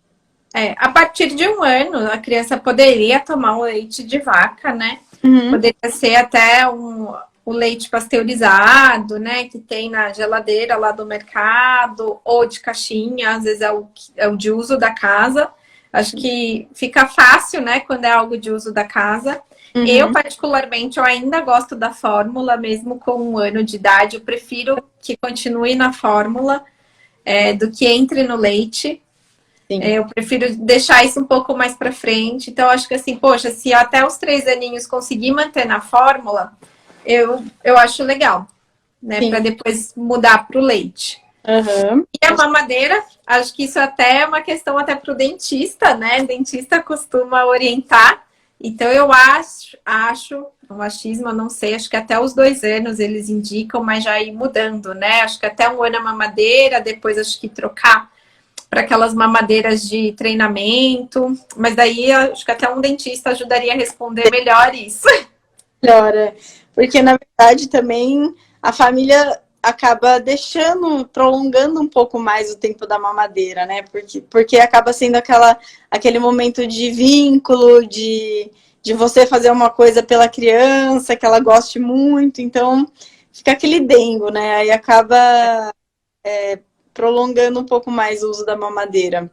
A partir de um ano, a criança poderia tomar o leite de vaca, né? Uhum. Poderia ser até o leite pasteurizado, né? Que tem na geladeira lá do mercado, ou de caixinha, às vezes é o de uso da casa. Acho que fica fácil, né? Quando é algo de uso da casa. Uhum. Eu, particularmente, eu ainda gosto da fórmula, mesmo com um ano de idade. Eu prefiro que continue na fórmula do que entre no leite. Eu prefiro deixar isso um pouco mais para frente. Então, acho que assim, poxa, se até os 3 aninhos conseguir manter na fórmula, eu acho legal, né? Para depois mudar para o leite. Uhum. E a mamadeira, acho que isso até é uma questão até para o dentista, né? O dentista costuma orientar. Então, eu acho, um achismo, eu não sei, acho que até os 2 anos eles indicam, mas já ir mudando, né? Acho que até um ano a mamadeira, depois acho que trocar para aquelas mamadeiras de treinamento, mas daí acho que até um dentista ajudaria a responder melhor isso. Melhora, porque na verdade também a família acaba prolongando um pouco mais o tempo da mamadeira, né? Porque acaba sendo aquele momento de vínculo, de você fazer uma coisa pela criança que ela goste muito, então fica aquele dengo, né? Aí acaba prolongando um pouco mais o uso da mamadeira.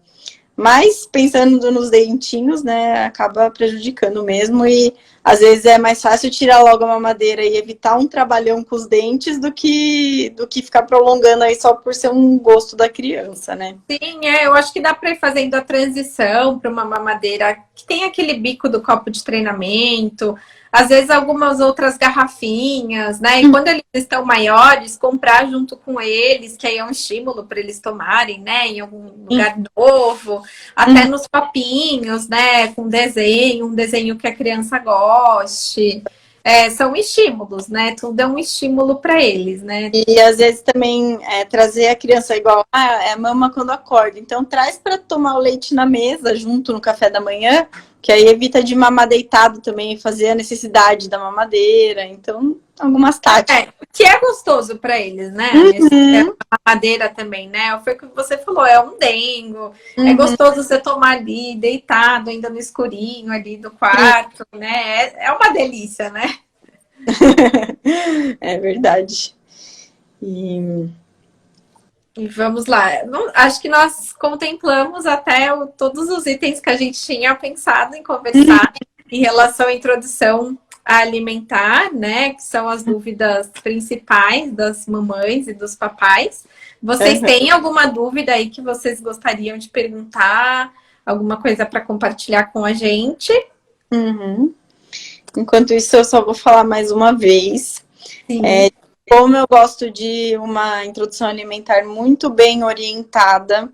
Mas, pensando nos dentinhos, né, acaba prejudicando mesmo e, às vezes, é mais fácil tirar logo a mamadeira e evitar um trabalhão com os dentes do que ficar prolongando aí só por ser um gosto da criança, né? Sim, eu acho que dá para ir fazendo a transição para uma mamadeira que tem aquele bico do copo de treinamento, às vezes algumas outras garrafinhas, né? E quando eles estão maiores, comprar junto com eles, que aí é um estímulo para eles tomarem, né? Em algum lugar novo, até nos copinhos, né? Com desenho, um desenho que a criança goste. São estímulos, né? Tudo é um estímulo para eles, né? E às vezes também trazer a criança igual, mama quando acorda. Então traz para tomar o leite na mesa, junto no café da manhã, que aí evita de mamar deitado também, fazer a necessidade da mamadeira. Então, algumas táticas. Que é gostoso para eles, né? Uhum, A madeira também, né? Foi o que você falou, é um dengo. É uhum, gostoso você tomar ali, deitado, ainda no escurinho ali do sim. quarto, né? É uma delícia, né? É verdade. E... E vamos lá. Acho que nós contemplamos até todos os itens que a gente tinha pensado em conversar em relação à introdução alimentar, né? Que são as dúvidas principais das mamães e dos papais. Vocês Uhum, têm alguma dúvida aí que vocês gostariam de perguntar? Alguma coisa para compartilhar com a gente? uhum. Enquanto isso, eu só vou falar mais uma vez. Sim. Como eu gosto de uma introdução alimentar muito bem orientada,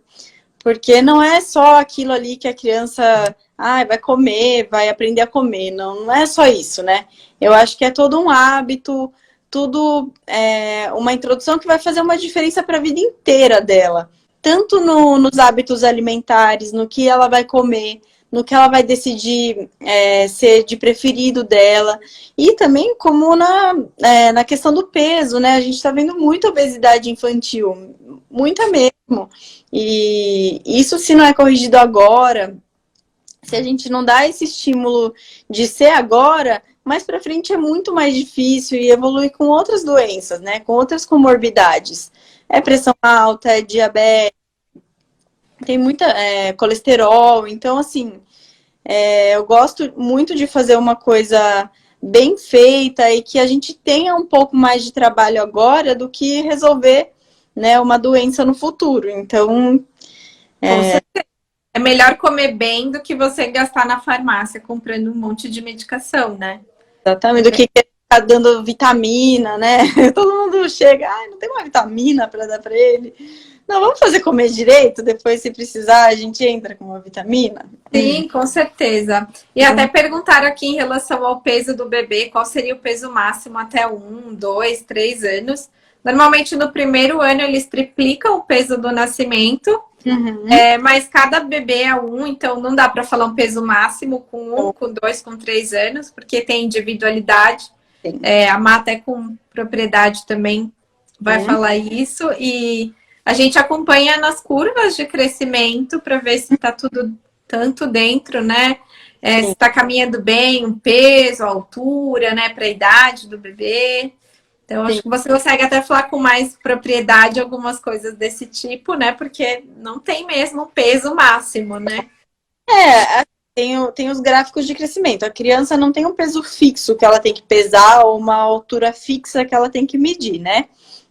porque não é só aquilo ali que a criança vai comer, vai aprender a comer. Não, não é só isso, né? Eu acho que é todo um hábito, tudo uma introdução que vai fazer uma diferença para a vida inteira dela. Tanto nos hábitos alimentares, no que ela vai comer, no que ela vai decidir ser de preferido dela, e também como na questão do peso, né? A gente está vendo muita obesidade infantil, muita mesmo. E isso, se não é corrigido agora, se a gente não dá esse estímulo de ser agora, mais para frente é muito mais difícil e evolui com outras doenças, né? Com outras comorbidades. É pressão alta, é diabetes, tem muita colesterol. Então, assim, eu gosto muito de fazer uma coisa bem feita e que a gente tenha um pouco mais de trabalho agora do que resolver, né, uma doença no futuro. Então, Com certeza. É melhor comer bem do que você gastar na farmácia comprando um monte de medicação, né? exatamente, do que ficar dando vitamina, né? Todo mundo chega, não tem uma vitamina para dar para ele. Não, vamos fazer comer direito, depois se precisar a gente entra com uma vitamina. Sim, com certeza. E até perguntaram aqui em relação ao peso do bebê, qual seria o peso máximo até 1, 2, 3 anos. Normalmente no primeiro ano eles triplicam o peso do nascimento, Uhum. mas cada bebê é um, então não dá para falar um peso máximo com 1, com 2, com 3 anos, porque tem individualidade. A Mata é com propriedade também vai falar isso. E a gente acompanha nas curvas de crescimento para ver se está tudo tanto dentro, né? Se está caminhando bem, o peso, a altura, né? Para a idade do bebê. Então, acho que você consegue até falar com mais propriedade algumas coisas desse tipo, né? Porque não tem mesmo um peso máximo, né? Tem os gráficos de crescimento. A criança não tem um peso fixo que ela tem que pesar ou uma altura fixa que ela tem que medir, né?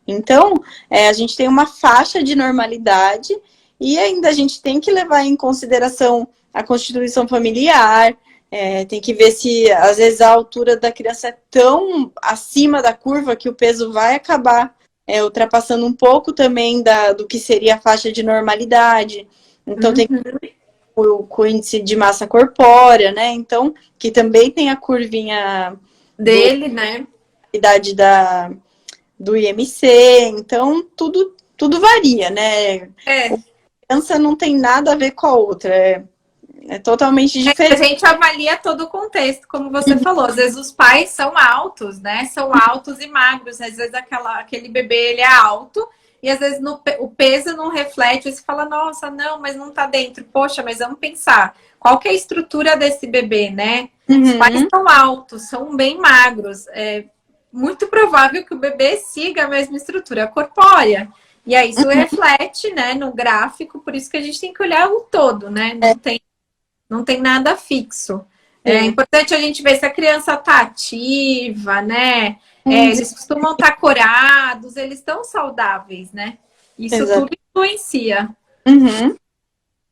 Então, a gente tem uma faixa de normalidade e ainda a gente tem que levar em consideração a constituição familiar, tem que ver se, às vezes, a altura da criança é tão acima da curva que o peso vai acabar ultrapassando um pouco também do que seria a faixa de normalidade. Então, tem o índice de massa corpórea, né? Então, que também tem a curvinha dele, né? Idade do IMC, então tudo varia, né? A criança não tem nada a ver com a outra, é totalmente diferente. A gente avalia todo o contexto, como você falou. Às vezes os pais são altos, né? São altos e magros. Às vezes aquele bebê ele é alto e às vezes o peso não reflete. Você fala, nossa, não, mas não tá dentro. Poxa, mas vamos pensar. Qual que é a estrutura desse bebê, né? Os pais são altos, são bem magros. É muito provável que o bebê siga a mesma estrutura corpórea. E aí isso reflete, né, no gráfico. Por isso que a gente tem que olhar o todo, né? Não tem nada fixo. É importante a gente ver se a criança está ativa, né? Eles costumam estar corados, eles estão saudáveis, né? Isso tudo influencia.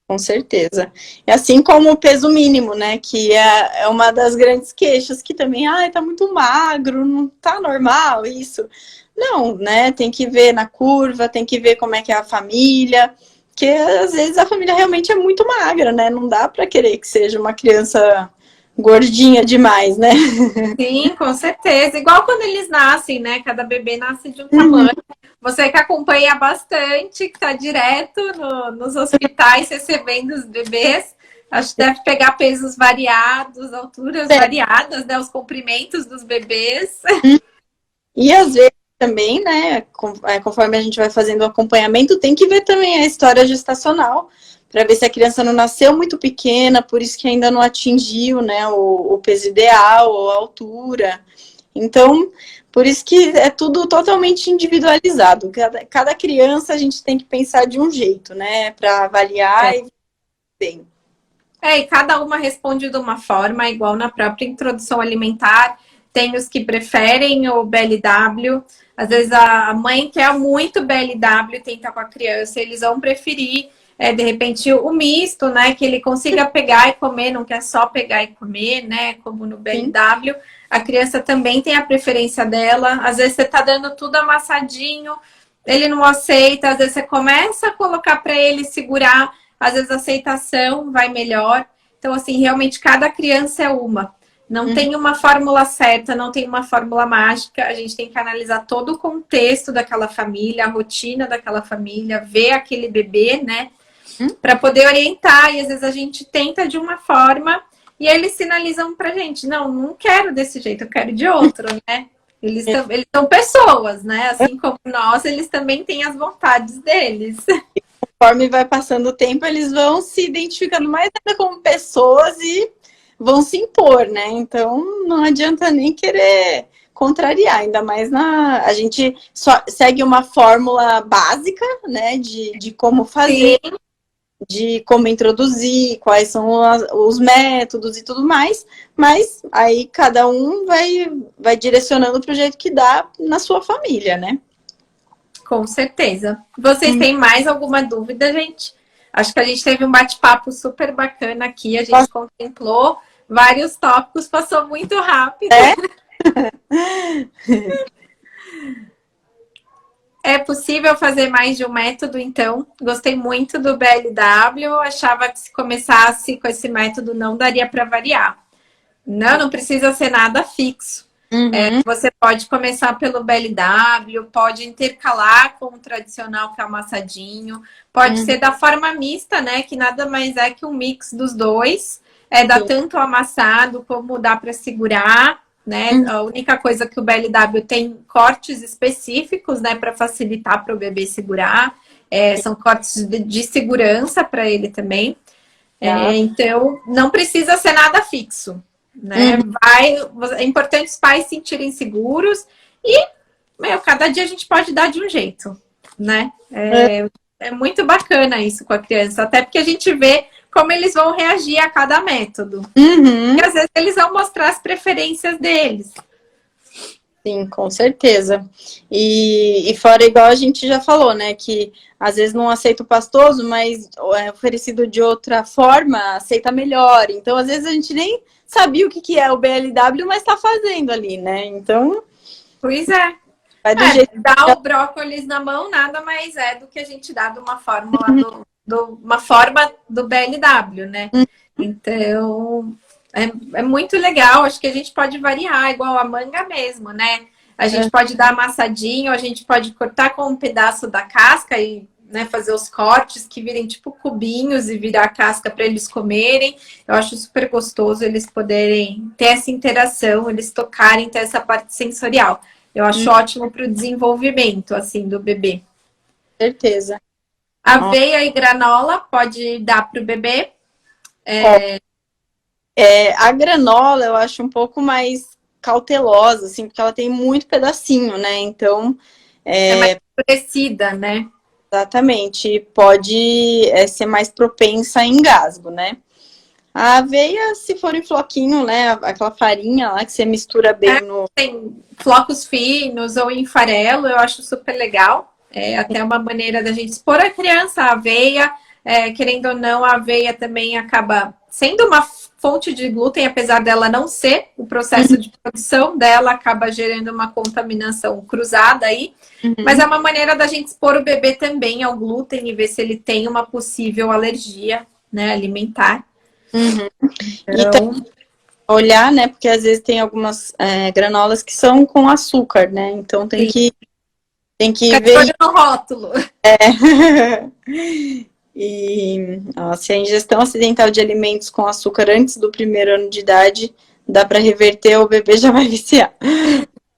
Com certeza. É assim como o peso mínimo, né? Que é uma das grandes queixas, que também, tá muito magro, não tá normal isso. Não, né? Tem que ver na curva, tem que ver como é que é a família, que às vezes a família realmente é muito magra, né? Não dá para querer que seja uma criança gordinha demais, né? Sim, com certeza. Igual quando eles nascem, né? Cada bebê nasce de um tamanho. Você que acompanha bastante, que está direto nos hospitais recebendo os bebês, Acho que deve pegar pesos variados, alturas variadas, né? Os comprimentos dos bebês. E às vezes também, né, conforme a gente vai fazendo o acompanhamento, tem que ver também a história gestacional, para ver se a criança não nasceu muito pequena, por isso que ainda não atingiu, né, o peso ideal ou a altura. Então, por isso que é tudo totalmente individualizado. Cada criança a gente tem que pensar de um jeito, né, para avaliar e bem. E cada uma responde de uma forma, igual na própria introdução alimentar. Tem os que preferem o BLW. Às vezes a mãe quer muito BLW, tenta com a criança, eles vão preferir, de repente, o misto, né? Que ele consiga pegar e comer, não quer só pegar e comer, né? Como no BLW. A criança também tem a preferência dela. Às vezes você tá dando tudo amassadinho, ele não aceita. Às vezes você começa a colocar para ele segurar, às vezes a aceitação vai melhor. Então, assim, realmente cada criança é uma. Não tem uma fórmula certa, não tem uma fórmula mágica. A gente tem que analisar todo o contexto daquela família, a rotina daquela família, ver aquele bebê, né? Para poder orientar. E às vezes a gente tenta de uma forma e eles sinalizam pra gente: não quero desse jeito, eu quero de outro, né? Eles são pessoas, né? Assim como nós, eles também têm as vontades deles. Conforme vai passando o tempo, eles vão se identificando mais ainda como pessoas e vão se impor, né? Então não adianta nem querer contrariar, ainda mais a gente só segue uma fórmula básica, né? De como fazer, Sim. De como introduzir, quais são os métodos e tudo mais, mas aí cada um vai direcionando para o jeito que dá na sua família, né? Com certeza. Vocês têm mais alguma dúvida, gente? Acho que a gente teve um bate-papo super bacana aqui, a gente contemplou vários tópicos, passou muito rápido. É possível fazer mais de um método, então. Gostei muito do BLW, achava que se começasse com esse método não daria para variar. Não precisa ser nada fixo. Você pode começar pelo BLW, pode intercalar com o tradicional que é o amassadinho, pode ser da forma mista, né? Que nada mais é que um mix dos dois. Dá tanto amassado como dá para segurar, né? A única coisa que o BLW tem cortes específicos, né? Para facilitar para o bebê segurar. São cortes de segurança para ele também. Então, não precisa ser nada fixo. Né? É importante os pais se sentirem seguros e cada dia a gente pode dar de um jeito, né? É muito bacana isso com a criança, até porque a gente vê como eles vão reagir a cada método. E às vezes eles vão mostrar as preferências deles. Sim, com certeza. E fora, igual a gente já falou, né? Que às vezes não aceita o pastoso, mas é oferecido de outra forma, aceita melhor. Então, às vezes a gente nem sabia o que é o BLW, mas tá fazendo ali, né? Então. Pois é. Vai do jeito dar o brócolis na mão nada mais é do que a gente dá de uma fórmula uma forma do BLW, né? Então. É muito legal, acho que a gente pode variar, igual a manga mesmo, né? A gente pode dar amassadinho, a gente pode cortar com um pedaço da casca e, né, fazer os cortes que virem tipo cubinhos e virar a casca para eles comerem. Eu acho super gostoso eles poderem ter essa interação, eles tocarem, ter essa parte sensorial. Eu acho ótimo para o desenvolvimento, assim, do bebê. Certeza. Aveia e granola pode dar para o bebê. A granola eu acho um pouco mais cautelosa, assim, porque ela tem muito pedacinho, né? Então. É mais endurecida, né? Exatamente. Pode ser mais propensa a engasgo, né? A aveia, se for em floquinho, né? Aquela farinha lá que você mistura bem no. Tem flocos finos ou em farelo, eu acho super legal. É até uma maneira da gente expor a criança a aveia. Querendo ou não, a aveia também acaba sendo uma fonte de glúten, apesar dela não ser, o processo de produção dela acaba gerando uma contaminação cruzada aí. Mas é uma maneira da gente expor o bebê também ao glúten e ver se ele tem uma possível alergia, né, alimentar. Então, olhar, né? Porque às vezes tem algumas granolas que são com açúcar, né? Então tem que ver no rótulo. E ó, se a ingestão acidental de alimentos com açúcar antes do primeiro ano de idade dá para reverter, o bebê já vai viciar.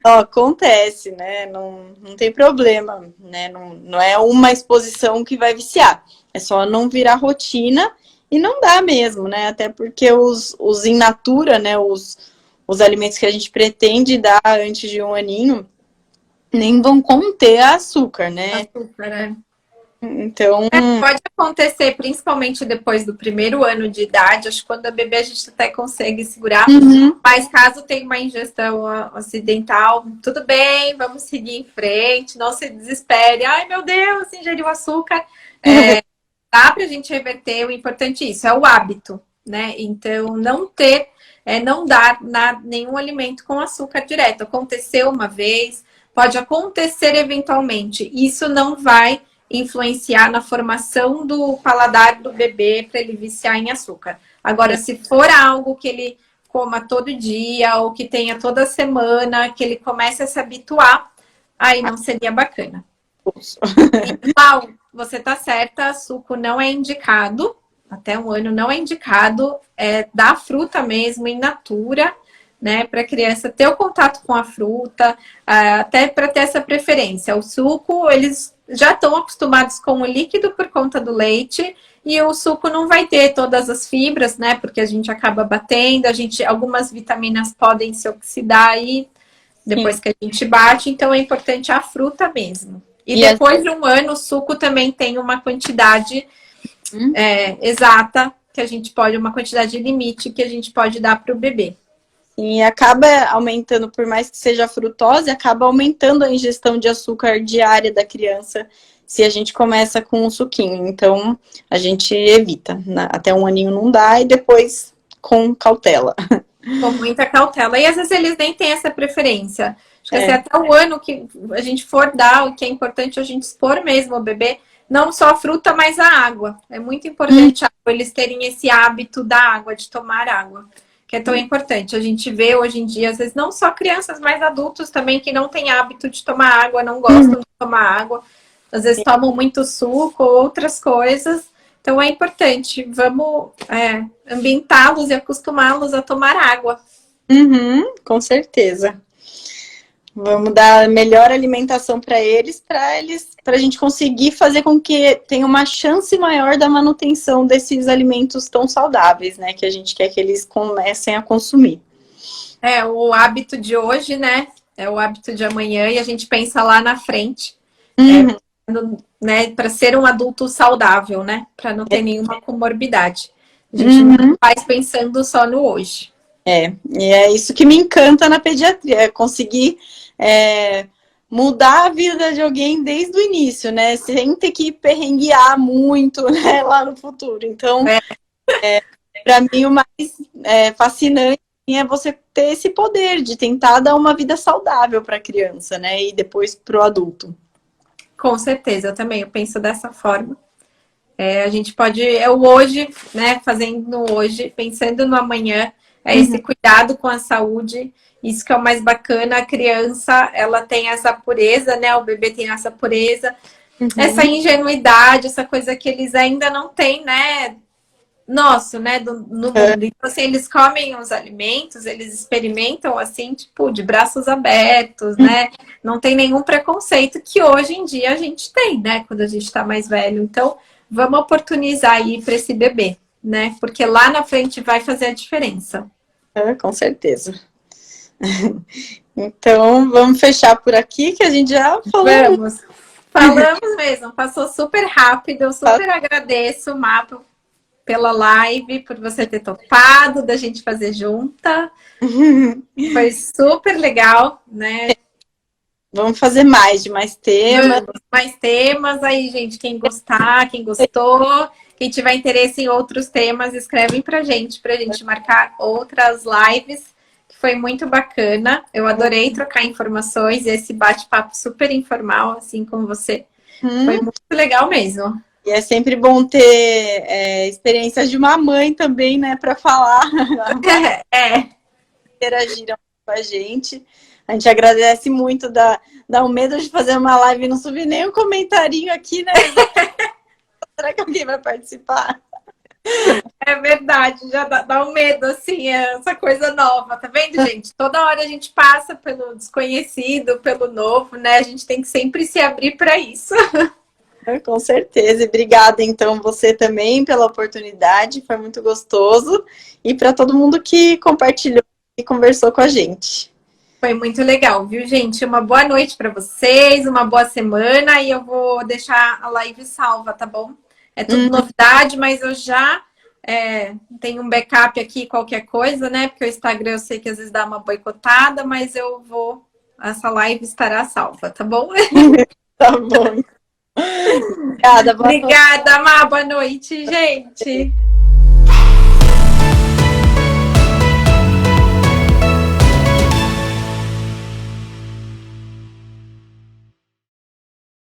Ó, acontece, né? Não tem problema, né? Não é uma exposição que vai viciar. É só não virar rotina e não dá mesmo, né? Até porque os in natura, né? Os alimentos que a gente pretende dar antes de um aninho nem vão conter açúcar, né? Açúcar, é. Então, Pode acontecer, principalmente depois do primeiro ano de idade, acho que quando a bebê a gente até consegue segurar, mas caso tenha uma ingestão acidental, tudo bem, vamos seguir em frente, não se desespere, ai meu Deus, ingeriu açúcar, dá pra gente reverter, o importante é isso, é o hábito, né? Então, não dar nenhum alimento com açúcar direto, aconteceu uma vez, pode acontecer eventualmente, isso não vai influenciar na formação do paladar do bebê para ele viciar em açúcar. Agora, se for algo que ele coma todo dia ou que tenha toda semana, que ele comece a se habituar, aí não seria bacana. Igual, você tá certa, suco não é indicado, até um ano não é indicado, dar fruta mesmo in natura, né, para a criança ter o contato com a fruta, até para ter essa preferência. O suco, eles já estão acostumados com o líquido por conta do leite, e o suco não vai ter todas as fibras, né, porque a gente acaba batendo, algumas vitaminas podem se oxidar aí, depois que a gente bate, então é importante a fruta mesmo. E depois de um ano, o suco também tem uma quantidade exata, que a gente pode, uma quantidade limite que a gente pode dar para o bebê. E acaba aumentando, por mais que seja frutose, acaba aumentando a ingestão de açúcar diária da criança se a gente começa com um suquinho. Então, a gente evita. Até um aninho não dá e depois com cautela. Com muita cautela. E às vezes eles nem têm essa preferência. Acho que assim, até o ano que a gente for dar, o que é importante é a gente expor mesmo ao bebê, não só a fruta, mas a água. É muito importante eles terem esse hábito da água, de tomar água. Que é tão importante. A gente vê hoje em dia, às vezes, não só crianças, mas adultos também que não têm hábito de tomar água, não gostam de tomar água. Às vezes tomam muito suco ou outras coisas. Então é importante, vamos ambientá-los e acostumá-los a tomar água. Com certeza. Vamos dar melhor alimentação para a gente conseguir fazer com que tenha uma chance maior da manutenção desses alimentos tão saudáveis, né? Que a gente quer que eles comecem a consumir. O hábito de hoje, né? É o hábito de amanhã e a gente pensa lá na frente. Né, para ser um adulto saudável, né? Para não ter nenhuma comorbidade. A gente não faz pensando só no hoje. E é isso que me encanta na pediatria, é conseguir mudar a vida de alguém desde o início, né? Sem ter que perrenguear muito, né, lá no futuro. Então, para mim, o mais fascinante é você ter esse poder de tentar dar uma vida saudável para a criança, né? E depois para o adulto. Com certeza, eu também, eu penso dessa forma. A gente pode, o hoje, né, fazendo hoje, pensando no amanhã, esse cuidado com a saúde, isso que é o mais bacana, a criança, ela tem essa pureza, né, o bebê tem essa pureza, essa ingenuidade, essa coisa que eles ainda não têm, né, nosso, né, no mundo. Então, assim, eles comem os alimentos, eles experimentam, assim, tipo, de braços abertos, né, não tem nenhum preconceito que hoje em dia a gente tem, né, quando a gente tá mais velho. Então, vamos oportunizar aí para esse bebê, né, porque lá na frente vai fazer a diferença. Com certeza. Então, vamos fechar por aqui, que a gente já falou. Falamos mesmo, passou super rápido, eu super agradeço, Mapa, pela live, por você ter topado, da gente fazer junta. Foi super legal, né? Vamos fazer mais temas. Mais temas aí, gente. Quem gostar, quem gostou, quem tiver interesse em outros temas, escrevem pra gente marcar outras lives, que foi muito bacana. Eu adorei trocar informações, esse bate-papo super informal, assim como você. Foi muito legal mesmo. E é sempre bom ter experiências de uma mãe também, né, para falar. Interagiram com a gente. A gente agradece muito, dá um medo de fazer uma live e não subir nem um comentarinho aqui, né? Será que alguém vai participar? É verdade, já dá um medo, assim, essa coisa nova. Tá vendo, gente? Toda hora a gente passa pelo desconhecido, pelo novo, né? A gente tem que sempre se abrir para isso. Com certeza. E obrigada, então, você também pela oportunidade. Foi muito gostoso. E para todo mundo que compartilhou e conversou com a gente. Foi muito legal, viu, gente? Uma boa noite para vocês, uma boa semana. E eu vou deixar a live salva, tá bom? É tudo novidade, mas eu já tenho um backup aqui, qualquer coisa, né? Porque o Instagram eu sei que às vezes dá uma boicotada, mas eu vou. Essa live estará salva, tá bom? Tá bom. Obrigada, boa noite. Obrigada, Má. Boa noite, gente.